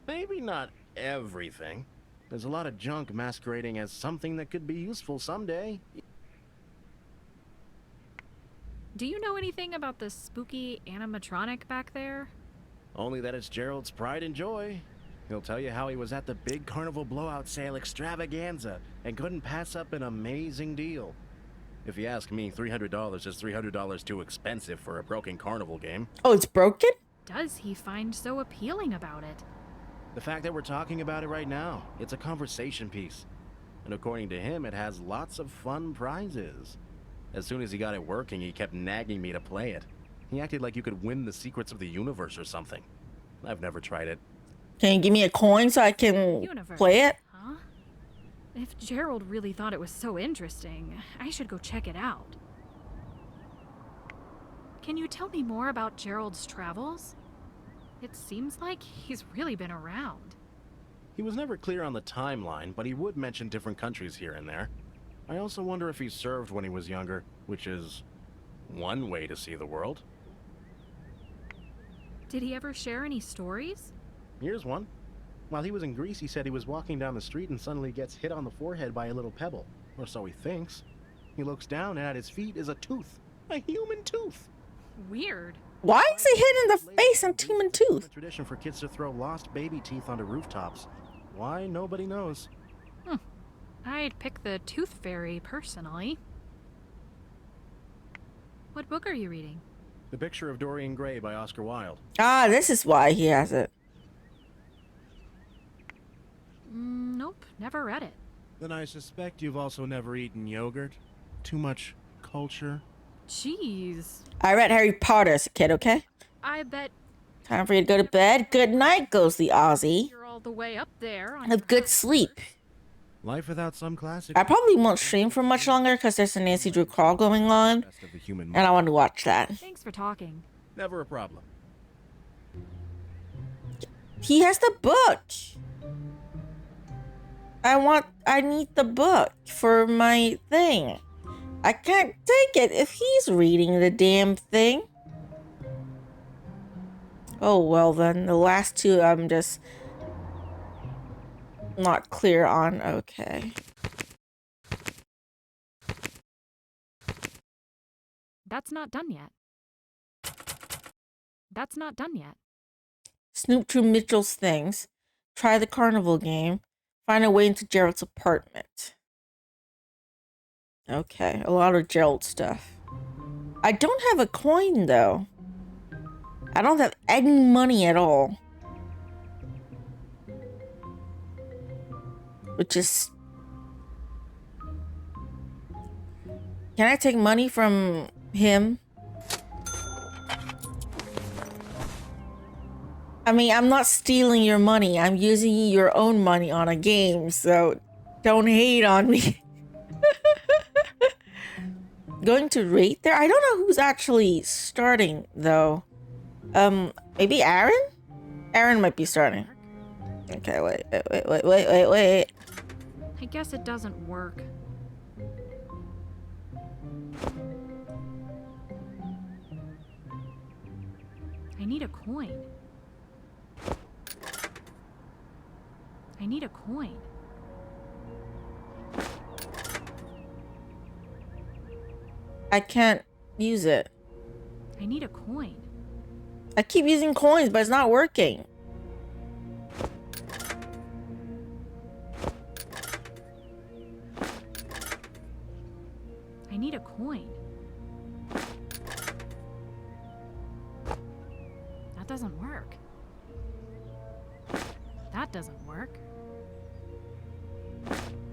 Maybe not everything. There's a lot of junk masquerading as something that could be useful someday. Do you know anything about the spooky animatronic back there? Only that it's Gerald's pride and joy. He'll tell you how he was at the big carnival blowout sale extravaganza and couldn't pass up an amazing deal. If you ask me, $300 is $300 too expensive for a broken carnival game. Oh, it's broken? Does he find so appealing about it? The fact that we're talking about it right now, it's a conversation piece. And according to him, it has lots of fun prizes. As soon as he got it working, he kept nagging me to play it. He acted like you could win the secrets of the universe or something. I've never tried it. Can you give me a coin so I can play it? Huh? If Gerald really thought it was so interesting, I should go check it out. Can you tell me more about Gerald's travels? It seems like he's really been around. He was never clear on the timeline, but he would mention different countries here and there. I also wonder if he served when he was younger, which is one way to see the world. Did he ever share any stories? Here's one. While he was in Greece, he said he was walking down the street and suddenly gets hit on the forehead by a little pebble. Or so he thinks. He looks down and at his feet is a tooth. A human tooth! Weird. Why is he hit in the face and human tooth? It's a tradition for kids to throw lost baby teeth onto rooftops. Why, nobody knows. I'd pick the Tooth Fairy, personally. What book are you reading? The Picture of Dorian Gray by Oscar Wilde. Ah, this is why he has it. Nope, never read it. Then I suspect you've also never eaten yogurt. Too much culture. Jeez. I read Harry Potter as a kid, okay? I bet Time for you to go to bed. Good night, goes the Aussie. you're all the way up there. On Have your good high sleep. Life without some classic. I probably won't stream for much longer because there's a Nancy Drew crawl going on. Rest of the human And I want to watch that. Thanks for talking. Never a problem. He has the book. I need the book for my thing. I can't take it if he's reading the damn thing. Oh, well then, the last two I'm just not clear on. Okay. That's not done yet. That's not done yet. Snoop through Mitchell's things. Try the carnival game. Find a way into Gerald's apartment. Okay, a lot of Gerald stuff. I don't have a coin, though. I don't have any money at all. Which is... Can I take money from him? I mean, I'm not stealing your money. I'm using your own money on a game, so don't hate on me. Going to rate there? I don't know who's actually starting, though. Maybe Aaron? Aaron might be starting. Okay, wait. I guess it doesn't work. I need a coin. I need a coin. I can't use it. I need a coin. I keep using coins, but it's not working. need a coin. That doesn't work. That doesn't work.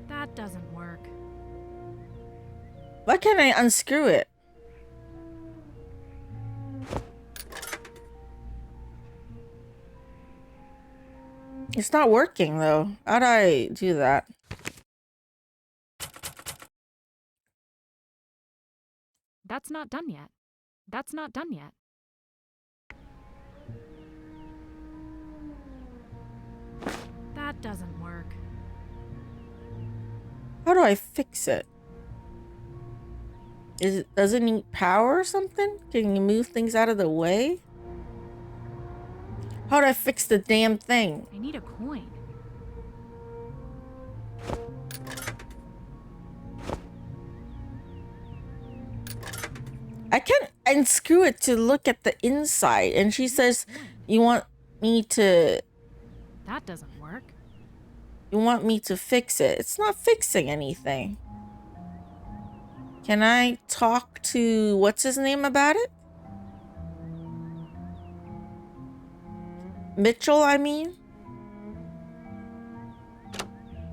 That doesn't work. Why can't I unscrew it? It's not working though. How'd I do that? That's not done yet. That's not done yet. That doesn't work. How do I fix it? Does it need power or something? Can you move things out of the way? How do I fix the damn thing? I need a coin. I can't unscrew it to look at the inside, and she says, "You want me to? That doesn't work. You want me to fix it?" It's not fixing anything. Can I talk to what's his name about it? Mitchell, I mean.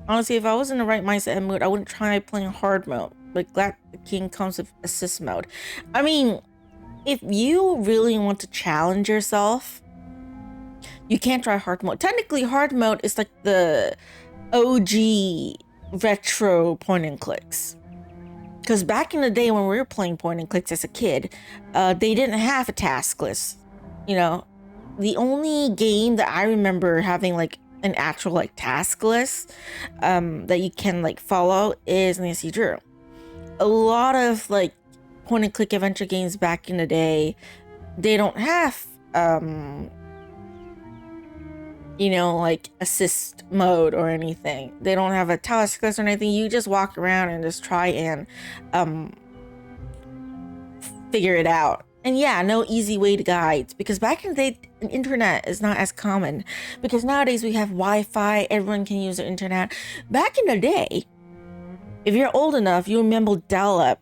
Honestly, if I was in the right mindset and mood, I wouldn't try playing hard mode. But glad the king comes with assist mode. I mean, if you really want to challenge yourself, you can't try hard mode. Technically, hard mode is like the OG retro point and clicks. Because back in the day when we were playing point and clicks as a kid, they didn't have a task list. You know, the only game that I remember having like an actual like task list that you can like follow is Nancy Drew. A lot of like point and click adventure games back in the day, they don't have you know, like assist mode or anything. They don't have a task list or anything. You just walk around and just try and figure it out. And yeah, no easy way to guides, because back in the day, the internet is not as common. Because nowadays we have Wi-Fi, everyone can use the internet. Back in the day, if you're old enough, you remember dial-up.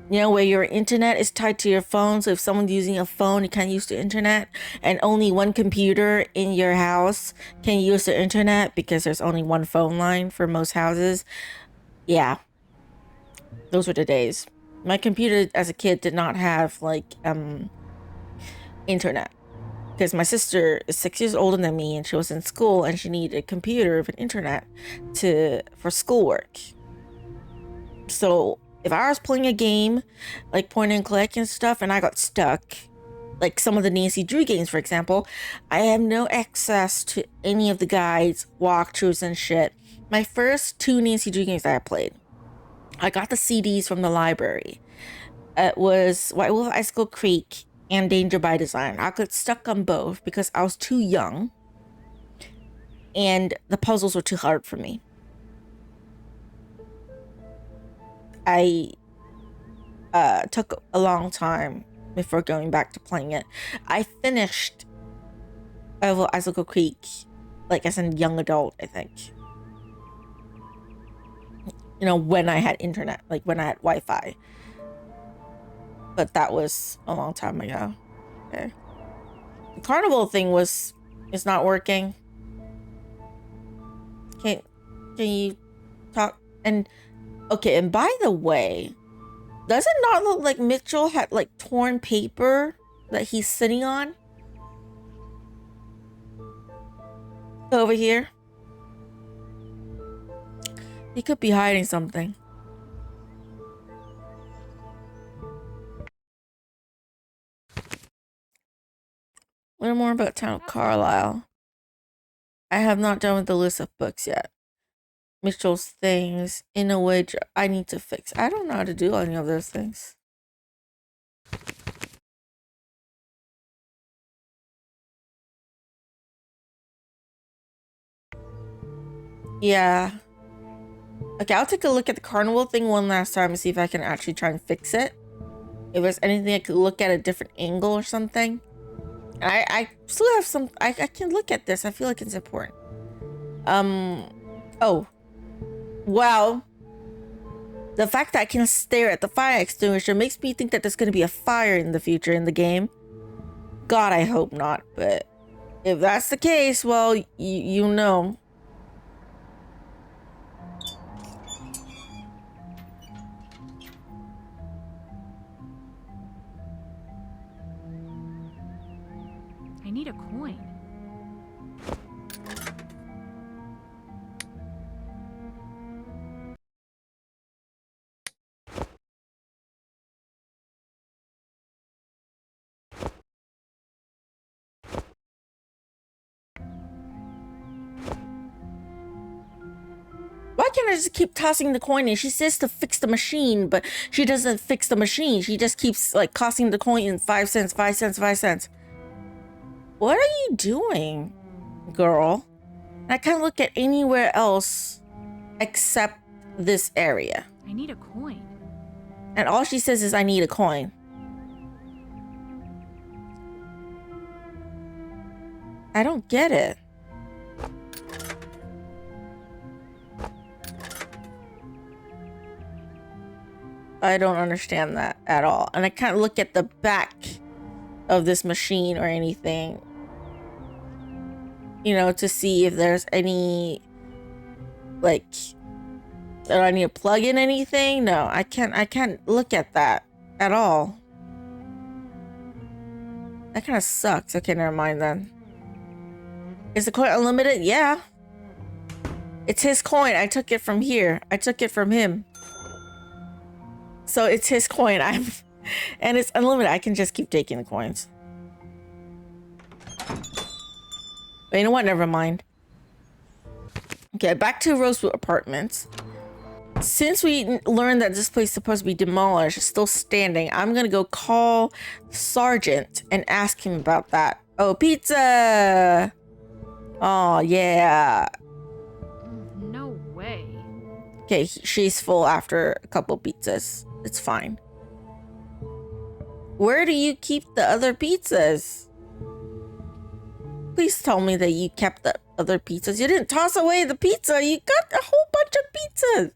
You know, where your internet is tied to your phone. So if someone's using a phone, you can't use the internet. And only one computer in your house can use the internet because there's only one phone line for most houses. Yeah. Those were the days. My computer as a kid did not have like internet. Because my sister is 6 years older than me and she was in school and she needed a computer with an internet for schoolwork. So if I was playing a game like point and click and stuff and I got stuck, like some of the Nancy Drew games, for example, I have no access to any of the guides, walkthroughs, and shit. My first 2 Nancy Drew games that I played, I got the CDs from the library. It was White Wolf Icicle Creek and Danger by Design. I got stuck on both because I was too young and the puzzles were too hard for me. I took a long time before going back to playing it. I finished Icicle Creek like as a young adult, I think. You know, when I had internet, like when I had Wi-Fi. But that was a long time ago. Okay. The carnival thing is not working. Can you talk? And okay, and by the way, does it not look like Mitchell had like torn paper that he's sitting on? Over here. He could be hiding something. Learn more about town of Carlisle. I have not done with the list of books yet. Mitchell's things in a way I need to fix. I don't know how to do any of those things. Yeah. Okay, I'll take a look at the carnival thing one last time and see if I can actually try and fix it. If there's anything I could look at a different angle or something. I still have some, I can look at this. I feel like it's important. Oh. Well, The fact that I can stare at the fire extinguisher makes me think that there's going to be a fire in the future in the game. God, I hope not, but if that's the case, well, you know. I need a coin. Why can't I just keep tossing the coin in? She says to fix the machine, but she doesn't fix the machine. She just keeps like tossing the coin in 5 cents, 5 cents, 5 cents. What are you doing, girl? And I can't look at anywhere else except this area. I need a coin. And all she says is, I need a coin. I don't get it. I don't understand that at all. And I can't look at the back of this machine or anything, you know, to see if there's any, like, do I need to plug in anything? No, I can't look at that at all. That kind of sucks. Okay, never mind then. Is the coin unlimited? Yeah. It's his coin. I took it from here. I took it from him. So it's his coin. And it's unlimited. I can just keep taking the coins. But you know what? Never mind. Okay, back to Rosewood Apartments. Since we learned that this place is supposed to be demolished, it's still standing, I'm gonna go call the sergeant and ask him about that. Oh, pizza! Oh, yeah. No way. Okay, she's full after a couple pizzas. It's fine. Where do you keep the other pizzas? Please tell me that you kept the other pizzas. You didn't toss away the pizza. You got a whole bunch of pizzas.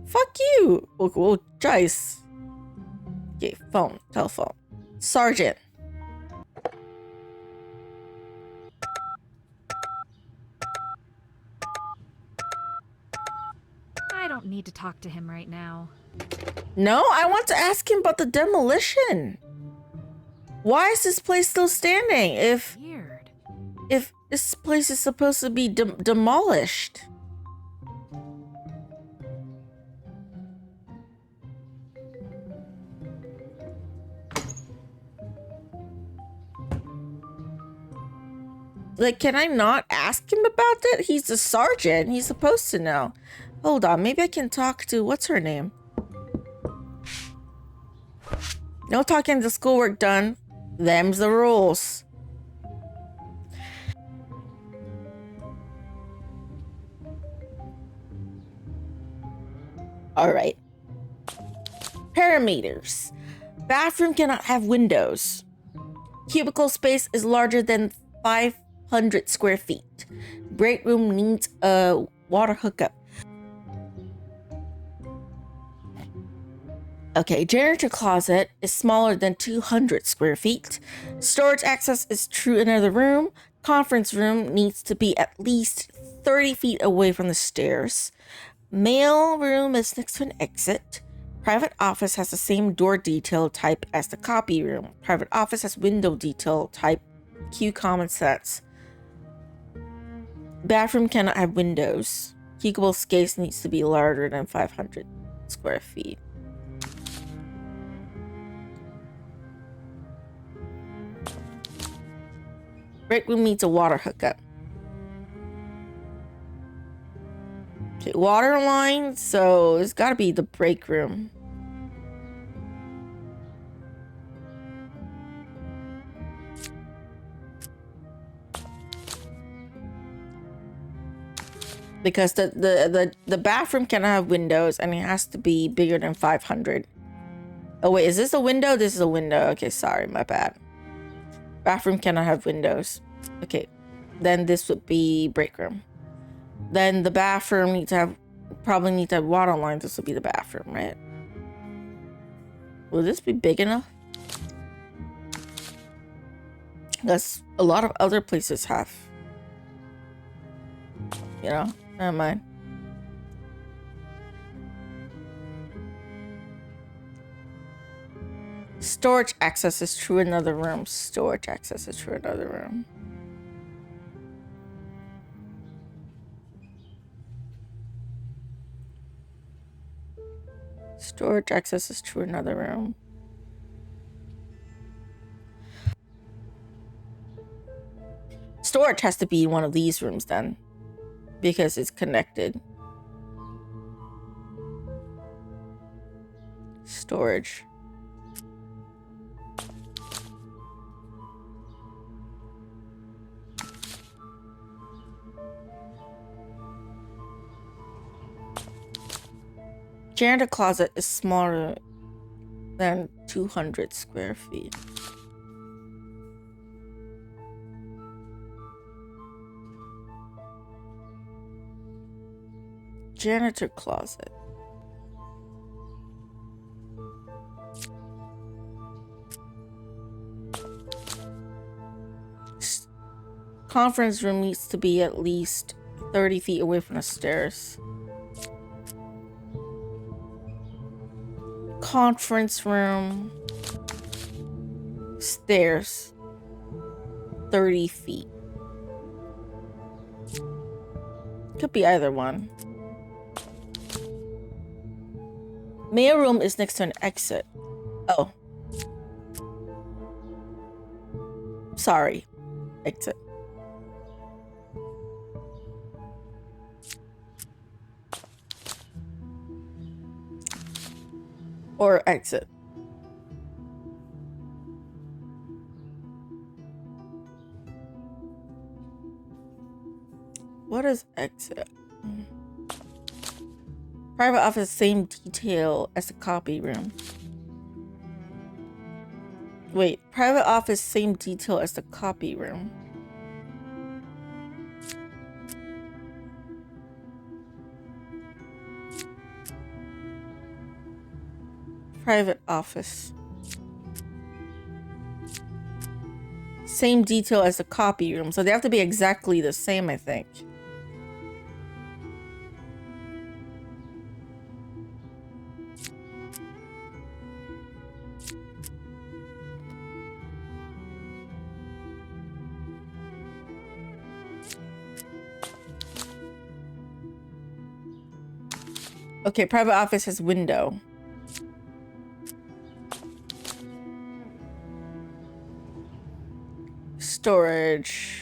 Fuck you. Oh, Jice. Okay, phone, telephone. Sergeant. I don't need to talk to him right now. No, I want to ask him about the demolition. Why is this place still standing Weird. if this place is supposed to be demolished? Like, can I not ask him about it? He's a sergeant. He's supposed to know. Hold on. Maybe I can talk to... What's her name? No talking to schoolwork done. Them's the rules. All right. Parameters. Bathroom cannot have windows. Cubicle space is larger than 500 square feet. Break room needs a water hookup. Okay, janitor closet is smaller than 200 square feet. Storage access is true in another room. Conference room needs to be at least 30 feet away from the stairs. Mail room is next to an exit. Private office has the same door detail type as the copy room. Private office has window detail type. Cue common sense. Bathroom cannot have windows. Cubicle space needs to be larger than 500 square feet. Break room needs a water hookup. Okay, water line, so it's gotta be the break room. Because the bathroom cannot have windows and it has to be bigger than 500. Oh wait, is this a window? This is a window. Okay, sorry, my bad. Bathroom cannot have windows. Okay, then this would be break room. Then the bathroom needs to have Probably need that water line. This will be the bathroom, right? Will this be big enough? Because a lot of other places have. You know? Never mind. Storage access is through another room. Storage access is through another room. Storage access is through another room. Storage has to be one of these rooms then, because it's connected. Storage. Janitor closet is smaller than 200 square feet. Janitor closet. Conference room needs to be at least 30 feet away from the stairs. Conference room. Stairs. 30 feet. Could be either one. Mail room is next to an exit. Oh. Sorry. Exit. Or exit. What is exit? Private office, same detail as the copy room. Wait, private office, same detail as the copy room. Private office. Same detail as the copy room. So they have to be exactly the same, I think. Okay, private office has window. Storage.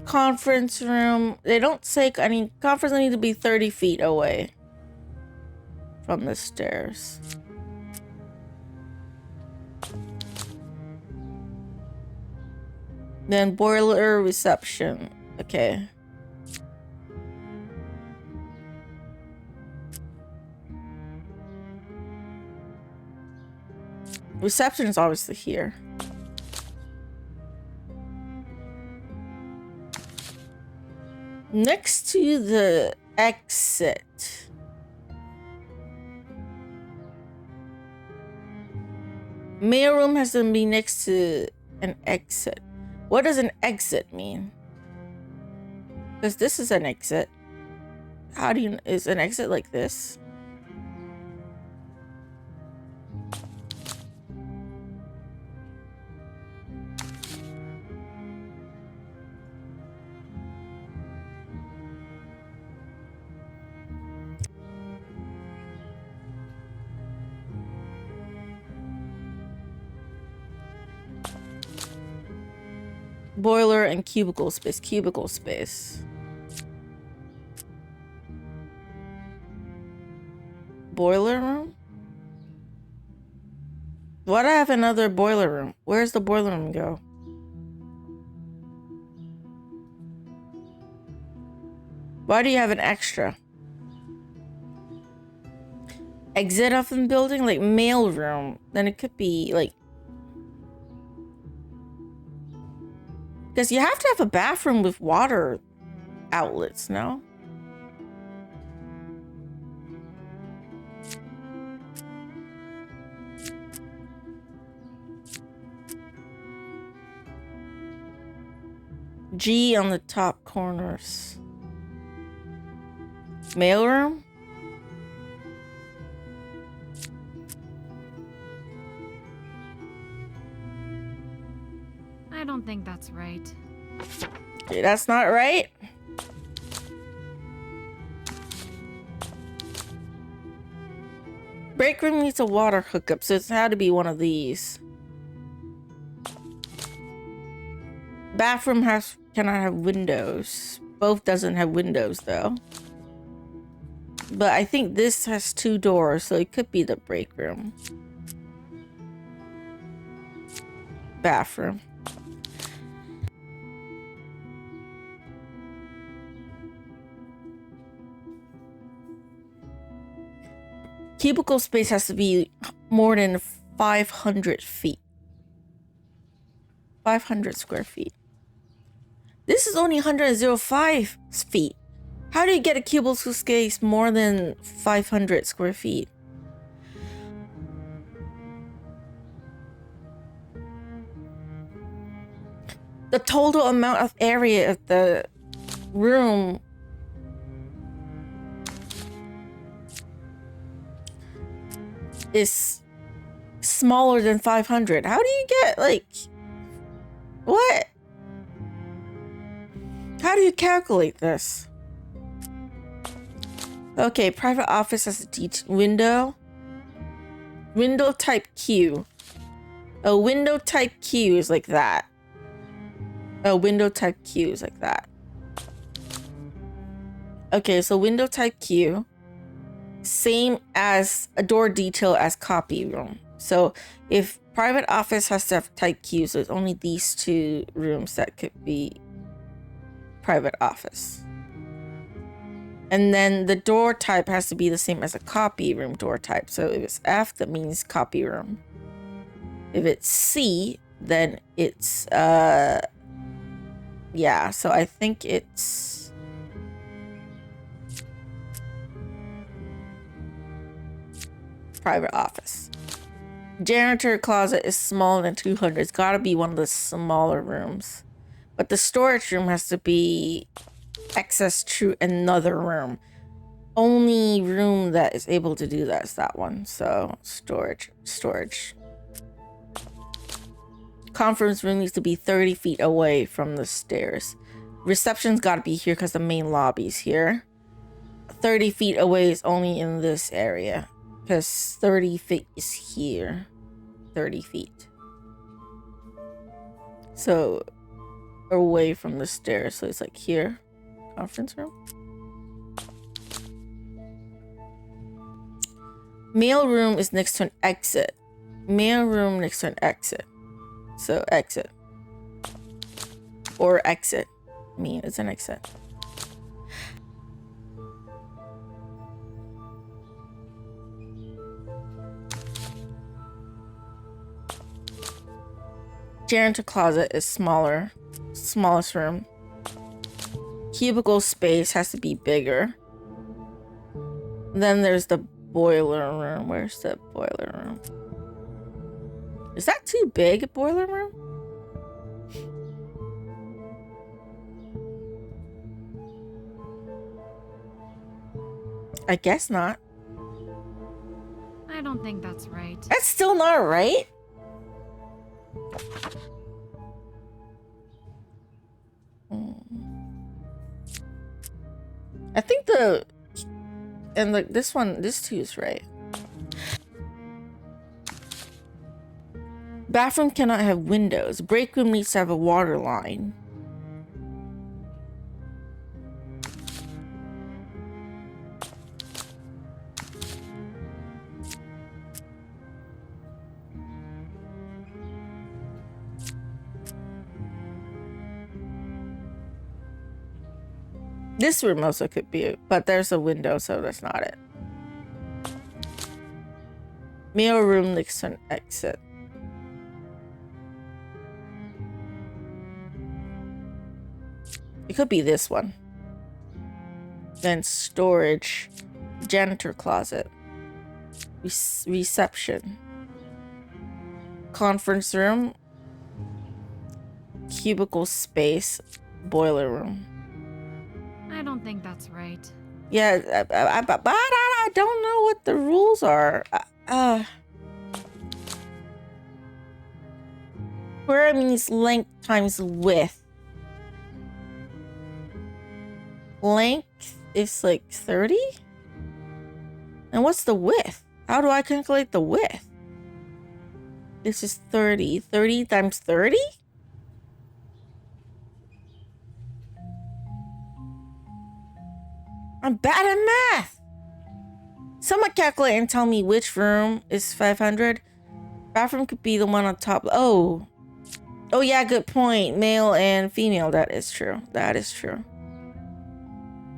Conference room. They don't say any conference room need to be 30 feet away from the stairs. Then boiler reception. Okay. Reception is obviously here. Next to the exit. Mailroom has to be next to an exit. What does an exit mean? Because this is an exit. How do you... Is an exit like this? Boiler and cubicle space. Cubicle space. Boiler room? Why do I have another boiler room? Where's the boiler room go? Why do you have an extra? Exit off the building? Like mail room. Then it could be like... Because you have to have a bathroom with water outlets, no? G on the top corners. Mailroom? I don't think that's right. Okay, that's not right. Break room needs a water hookup, so it's had to be one of these. Bathroom cannot have windows. Both doesn't have windows though. But I think this has 2 doors, so it could be the break room. Bathroom. Cubicle space has to be more than 500 feet. 500 square feet. This is only 105 feet. How do you get a cubicle space more than 500 square feet? The total amount of area of the room is smaller than 500. How do you get, like, what? How do you calculate this? Okay, private office has a window. Window type Q. A window type Q is like that. A window type Q is like that. Okay, so window type Q. Same as a door detail as copy room. So if private office has to have type Q, so it's only these 2 rooms that could be private office. And then the door type has to be the same as a copy room door type. So if it's F, that means copy room. If it's C, then it's yeah, so I think it's private office. Janitor closet is smaller than 200. It's got to be one of the smaller rooms. But the storage room has to be access to another room. Only room that is able to do that is that one. So storage. Conference room needs to be 30 feet away from the stairs. Reception's got to be here because the main lobby's here. 30 feet away is only in this area because 30 feet is here. 30 feet. So away from the stairs, so it's like here. Conference room. Mail room is next to an exit. Mail room next to an exit. So exit. Or exit. I mean, it's an exit. Janitor closet is smaller. Smallest room. Cubicle space has to be bigger. Then there's the boiler room. Where's the boiler room? Is that too big, a boiler room? I guess not. I don't think that's right. That's still not right. I think this too is right. Bathroom cannot have windows. Break room needs to have a water line. This room also could be, but there's a window, so that's not it. Mail room next to an exit. It could be this one. Then storage, janitor closet, reception, conference room, cubicle space, boiler room. I don't think that's right. Yeah, but I don't know what the rules are. Square means length times width. Length is like 30? And what's the width? How do I calculate the width? This is 30. 30 times 30? I'm bad at math. Someone calculate and tell me which room is 500. Bathroom could be the one on top. Oh yeah, good point. Male and female. That is true. That is true.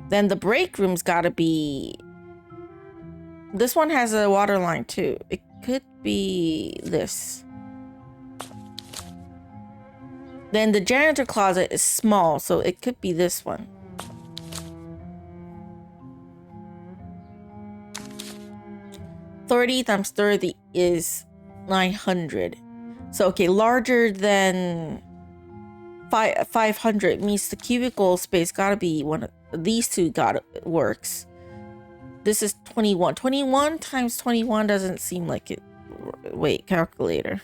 Then the break room's gotta be... This one has a water line too. It could be this. Then the janitor closet is small, so it could be this one. $30 times 30 is 900. So okay, larger than 500 means the cubicle space gotta be one of these two. Works. This is 21. 21 times 21 doesn't seem like it. Wait, calculator.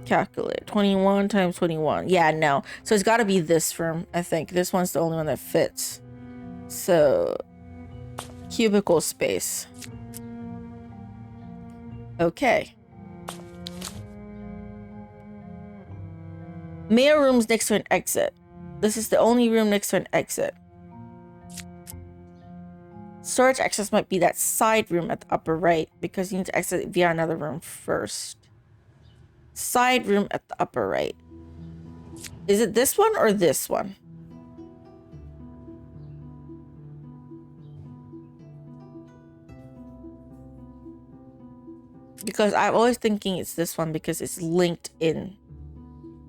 Calculate. 21 times 21. Yeah, no. So it's gotta be this room, I think. This one's the only one that fits. So cubicle space. Okay. Mail room's next to an exit. This is the only room next to an exit. Storage access might be that side room at the upper right because you need to exit via another room first. Side room at the upper right. Is it this one or this one? Because I'm always thinking it's this one because it's linked in.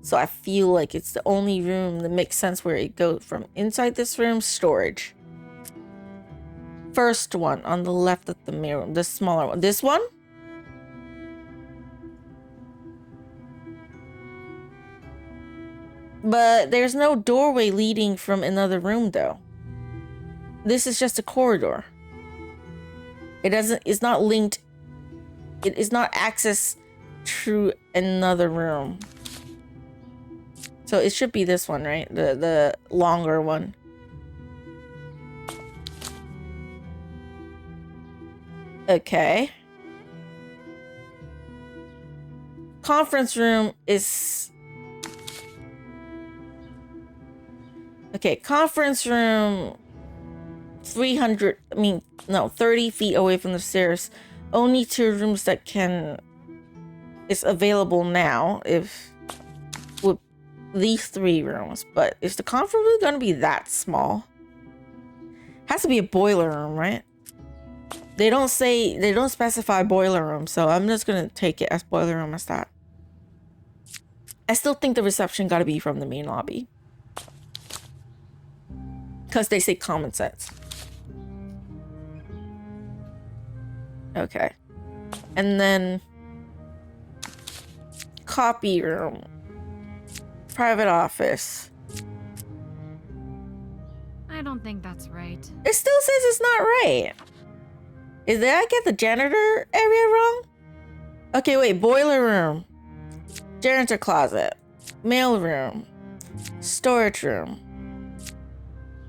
So I feel like it's the only room that makes sense where it goes from inside this room, storage. First one on the left of the mirror room, the smaller one. This one? But there's no doorway leading from another room though. This is just a corridor. It's not linked. It is not access through another room. So it should be this one, right? The longer one. Okay. Conference room is... Okay, conference room 30 feet away from the stairs. Only 2 rooms that is available now if with these 3 rooms. But is the conference room gonna be that small? Has to be a boiler room, right? They don't specify boiler room, so I'm just gonna take it as boiler room as that. I still think the reception gotta be from the main lobby. Because they say common sense. Okay. And then copy room. Private office. I don't think that's right. It still says it's not right. Did I get the janitor area wrong? Okay, wait. Boiler room. Janitor closet. Mail room. Storage room.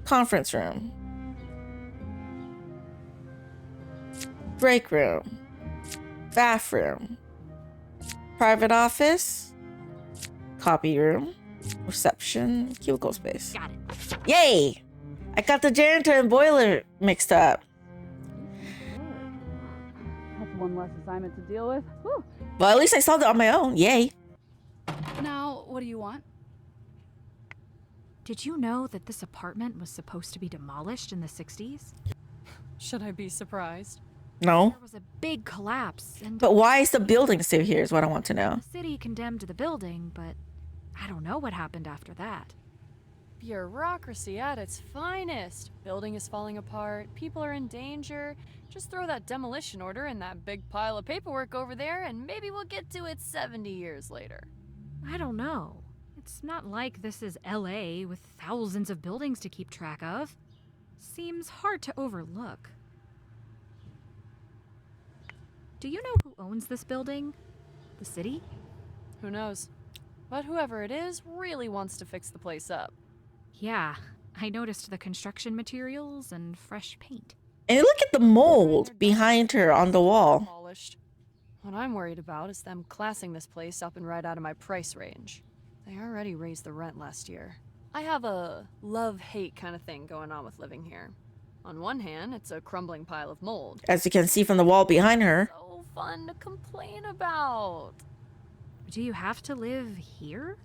Conference room. Break room. Bathroom. Private office. Copy room. Reception. Cubicle space. Got it. Yay! I got the janitor and boiler mixed up. one less assignment to deal with. Whew. Well, at least I solved it on my own. Yay. Now, what do you want? Did you know that this apartment was supposed to be demolished in the 60s? Should I be surprised? No. There was a big collapse, and But why is the building still here is what I want to know. the city condemned the building, but I don't know what happened after that. Bureaucracy at its finest. Building is falling apart, people are in danger. Just throw that demolition order in that big pile of paperwork over there, and maybe we'll get to it 70 years later. I don't know. It's not like this is LA with thousands of buildings to keep track of. Seems hard to overlook. Do you know who owns this building? The city? Who knows? But whoever it is really wants to fix the place up. Yeah, I noticed the construction materials and fresh paint. And look at the mold behind her on the wall. Polished. What I'm worried about is them classing this place up and right out of my price range. They already raised the rent last year. I have a love-hate kind of thing going on with living here. On one hand, it's a crumbling pile of mold. As you can see from the wall behind her. So fun to complain about. Do you have to live here?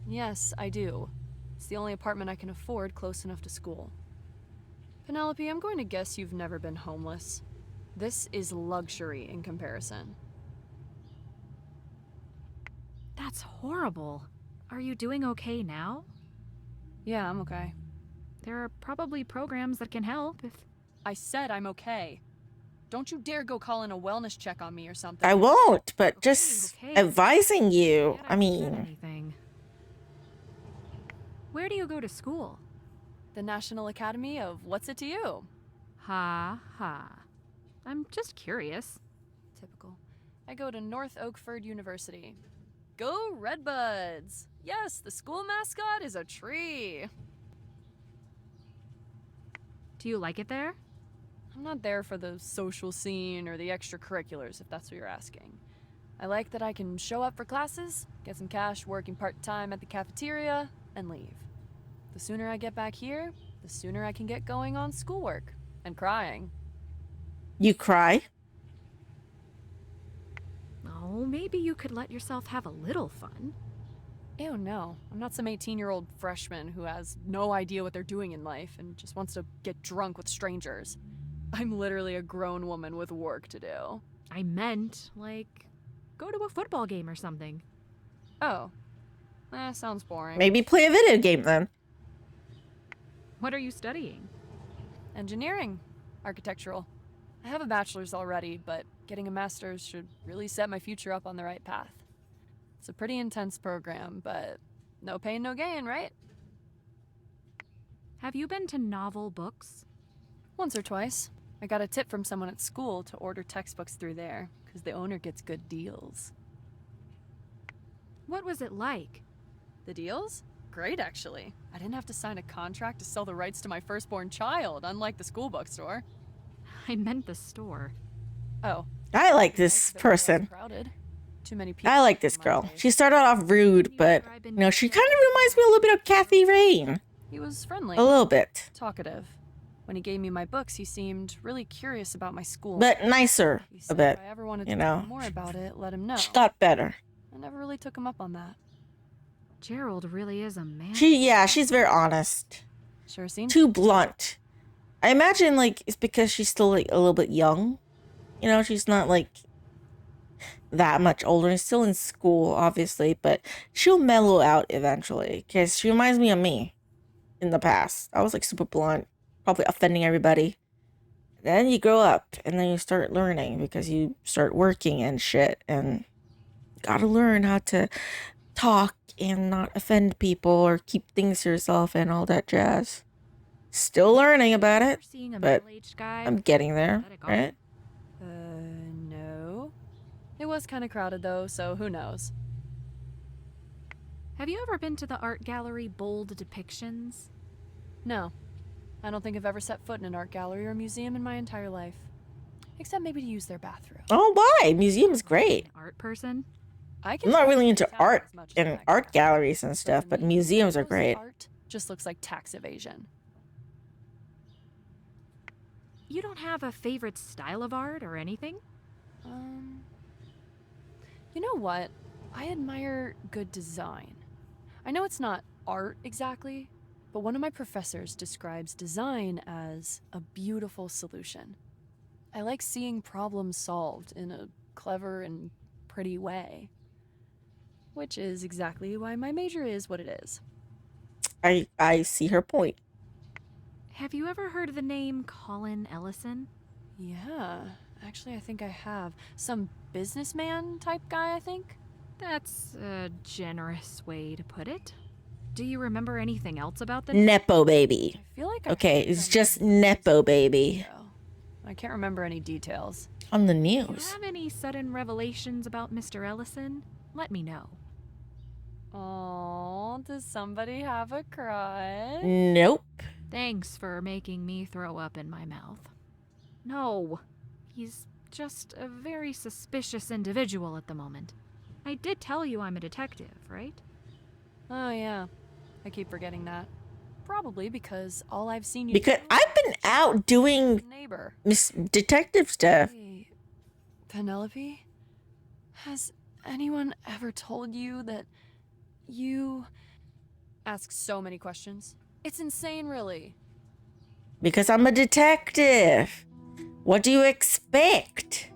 Yes, I do. It's the only apartment I can afford close enough to school. Penelope, I'm going to guess you've never been homeless. This is luxury in comparison. That's horrible. Are you doing okay now? Yeah, I'm okay. There are probably programs that can help if... I said I'm okay. Don't you dare go call in a wellness check on me or something. I won't, but just Okay. advising you. Can't I said mean, anything. Where do you go to school? The National Academy of What's It to You? Ha ha. I'm just curious. Typical. I go to North Oakford University. Go Redbuds! Yes, the school mascot is a tree. Do you like it there? I'm not there for the social scene or the extracurriculars, if that's what you're asking. I like that I can show up for classes, get some cash working part-time at the cafeteria, and leave. The sooner I get back here, the sooner I can get going on schoolwork. And crying. you cry. Oh, maybe you could let yourself have a little fun. Ew, no. I'm not some 18-year-old freshman who has no idea what they're doing in life and just wants to get drunk with strangers. I'm literally a grown woman with work to do. I meant, like, go to a football game or something. Oh. Sounds boring. Maybe play a video game then. What are you studying? Engineering. Architectural. I have a bachelor's already, but getting a master's should really set my future up on the right path. It's a pretty intense program, but no pain, no gain, right? Have you been to Novel Books? Once or twice. I got a tip from someone at school to order textbooks through there, because the owner gets good deals. What was it like? The deals? Great, actually. I didn't have to sign a contract to sell the rights to my firstborn child, unlike the school bookstore. I meant the store. Oh. I like Nice, this but person. crowded. Too many people. I like this in my girl. days. She started off rude, but you know, she kind of reminds me a little bit of Kathy Rain. He was friendly. A little bit. Talkative. When he gave me my books, he seemed really curious about my school. But nicer He a said bit. if I ever wanted you to know. talk more about it, let him know. She got better. I never really took him up on that. Gerald really is a man. She's very honest. Sure seems. Too blunt. I imagine like it's because she's still like a little bit young. You know, she's not like that much older. She's still in school, obviously, but she'll mellow out eventually. Because she reminds me of me in the past. I was like super blunt, probably offending everybody. Then you grow up and then you start learning because you start working and shit, and gotta learn how to talk and not offend people or keep things to yourself and all that jazz. Still learning about it, Seeing a but middle-aged guy. I'm getting there, Pathetic art. right? No. It was kind of crowded though, so who knows? Have you ever been to the art gallery Bold Depictions? No. I don't think I've ever set foot in an art gallery or museum in my entire life. Except maybe to use their bathroom. Oh, why? Museum's great. An art person? I I'm not really into tell art as much as and that art guy. galleries and But stuff, for but me, museums are mostly great. Art just looks like tax evasion. You don't have a favorite style of art or anything? You know what? I admire good design. I know it's not art exactly, but one of my professors describes design as a beautiful solution. I like seeing problems solved in a clever and pretty way. Which is exactly why my major is what it is. I see her point. Have you ever heard of the name Colin Ellison? Yeah, actually I think I have. Some businessman type guy, I think? That's a generous way to put it. Do you remember anything else about the Nepo baby. I feel like Okay, it's just Nepo baby. I can't remember any details. On the If you news. have any sudden revelations about Mr. Ellison, let me know. Oh, does somebody have a crush? Nope. Thanks for making me throw up in my mouth. No, he's just a very suspicious individual at the moment. I did tell you I'm a detective, right? Oh yeah, I keep forgetting that. Probably because all I've seen you Because do I've been out doing is neighbor. detective stuff. Hey, Penelope, has anyone ever told you that you ask so many questions? It's insane, really. Because I'm a detective. What do you expect?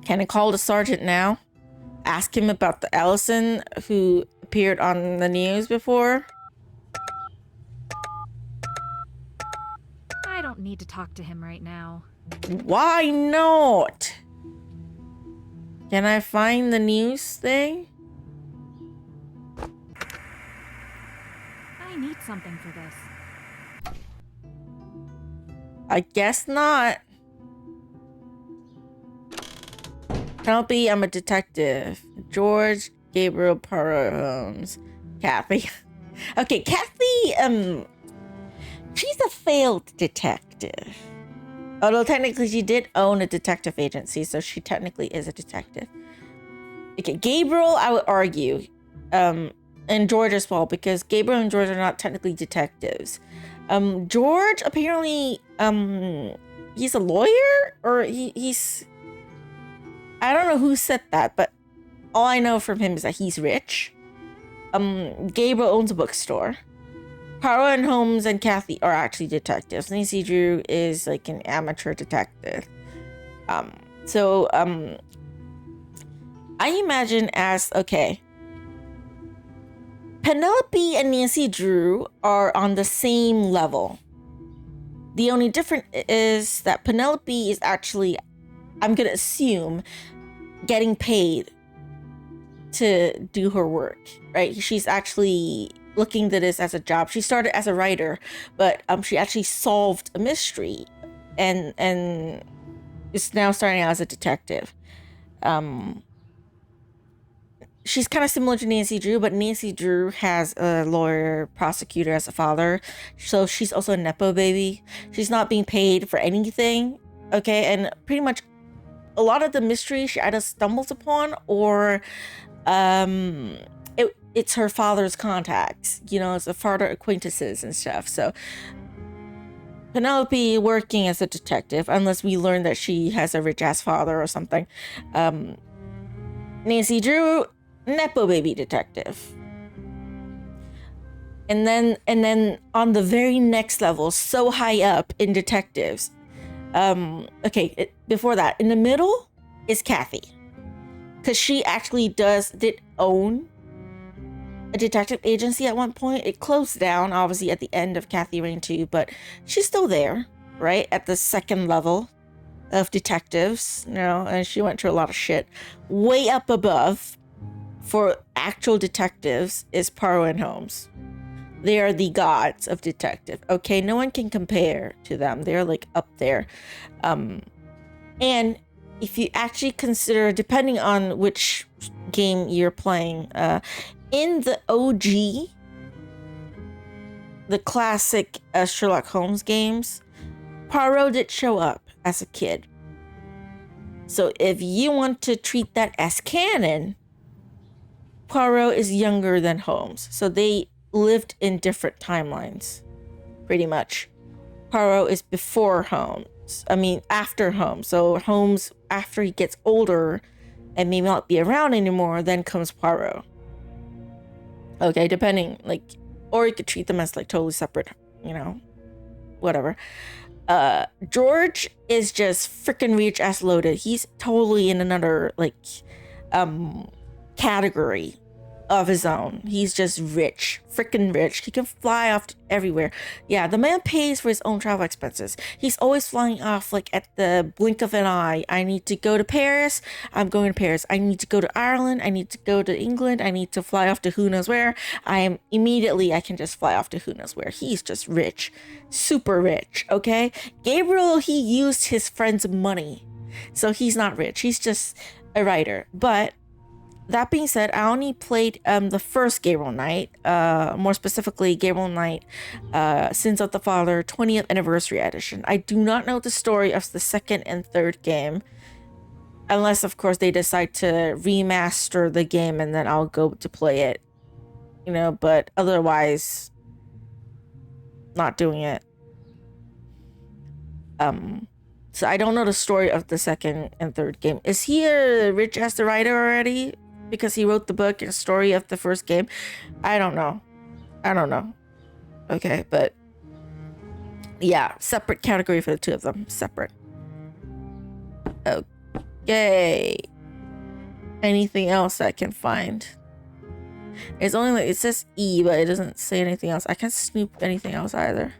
Can I call the sergeant now? Ask him about the Ellison who appeared on the news before? I don't need to talk to him right now. Why not? Can I find the news thing? I need something for this. I guess not. Penelope, I'm a detective. George, Gabriel, Poirot, Holmes, Kathy. Okay, Kathy, she's a failed detective. Although technically she did own a detective agency, so she technically is a detective. Okay, Gabriel, I would argue, and George as well, because Gabriel and George are not technically detectives. George apparently, he's a lawyer, or he's, I don't know who said that, but all I know from him is that he's rich. Gabriel owns a bookstore. Poirot and Holmes and Kathy are actually detectives. Nancy Drew is like an amateur detective. So I imagine as, okay, Penelope and Nancy Drew are on the same level. The only difference is that Penelope is actually, I'm gonna assume, getting paid to do her work, right? She's actually looking at this as a job. She started as a writer, but she actually solved a mystery and is now starting out as a detective. She's kind of similar to Nancy Drew, but Nancy Drew has a lawyer prosecutor as a father, so she's also a Nepo baby. She's not being paid for anything, okay? And pretty much a lot of the mystery she either stumbles upon or it's her father's contacts, you know, it's the father acquaintances and stuff. So Penelope working as a detective, unless we learn that she has a rich ass father or something. Nancy Drew, Nepo baby detective. And then on the very next level, so high up in detectives. Before that, in the middle is Kathy. Because she actually did own a detective agency at one point. It closed down, obviously, at the end of Kathy Reign 2, but she's still there, right? At the second level of detectives, you know, and she went through a lot of shit. Way up above, for actual detectives, is Poirot and Holmes. They are the gods of detective. Okay, no one can compare to them. They're like up there. And if you actually consider, depending on which game you're playing, in the OG, the classic Sherlock Holmes games, Poirot did show up as a kid. So if you want to treat that as canon, Poirot is younger than Holmes. So they lived in different timelines, pretty much. Poirot is before Holmes. I mean, after Holmes. So Holmes, after he gets older and may not be around anymore, then comes Poirot. Okay, depending, like, or you could treat them as like totally separate, you know, whatever. George is just freaking rich as loaded. He's totally in another like category of his own. He's just rich, freaking rich. He can fly off to everywhere. Yeah, the man pays for his own travel expenses. He's always flying off like at the blink of an eye. I need to go to Paris. I'm going to Paris. I need to go to Ireland. I need to go to England. I need to fly off to who knows where. I can just fly off to who knows where. He's just rich, super rich. Okay, Gabriel, he used his friend's money, so he's not rich. He's just a writer. But that being said, I only played the first Gabriel Knight, more specifically Gabriel Knight, Sins of the Father 20th Anniversary Edition. I do not know the story of the second and third game, unless of course they decide to remaster the game and then I'll go to play it, you know, but otherwise, not doing it. So I don't know the story of the second and third game. Is he a rich as the writer already? Because he wrote the book and story of the first game? I don't know. Okay, but yeah, separate category for the two of them. Separate. Okay. Anything else I can find? It's only like, it says E, but it doesn't say anything else. I can't snoop anything else either.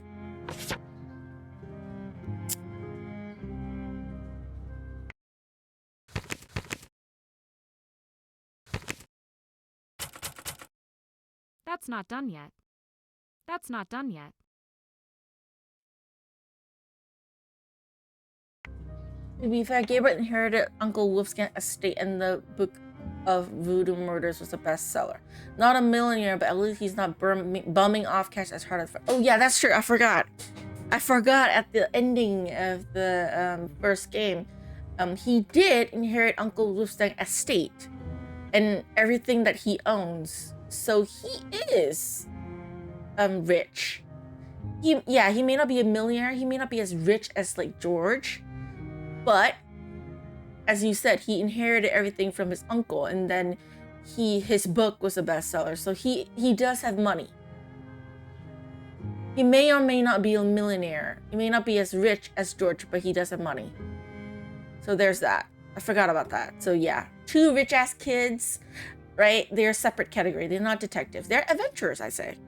That's not done yet. That's not done yet. To be fair, Gabriel inherited Uncle Wolfskin's estate and the Book of Voodoo Murders was a bestseller. Not a millionaire, but at least he's not bumming off cash as hard as... Oh yeah, that's true. I forgot at the ending of the first game, he did inherit Uncle Wolfskin's estate and everything that he owns. So he is rich. He may not be a millionaire. He may not be as rich as like George, but as you said, he inherited everything from his uncle, and then his book was a bestseller. So he does have money. He may or may not be a millionaire. He may not be as rich as George, but he does have money. So there's that. I forgot about that. So yeah, two rich ass kids. Right? They're a separate category. They're not detectives. They're adventurers, I say.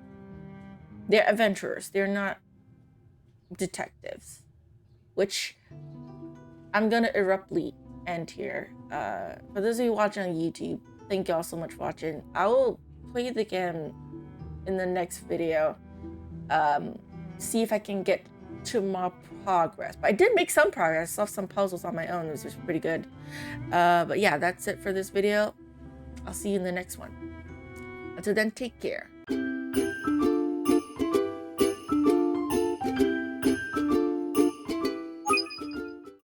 They're adventurers. They're not detectives. Which I'm going to abruptly end here. For those of you watching on YouTube, thank you all so much for watching. I will play the game in the next video. See if I can get to more progress. But I did make some progress. I solved some puzzles on my own, which was pretty good. But yeah, that's it for this video. I'll see you in the next one. Until then, take care.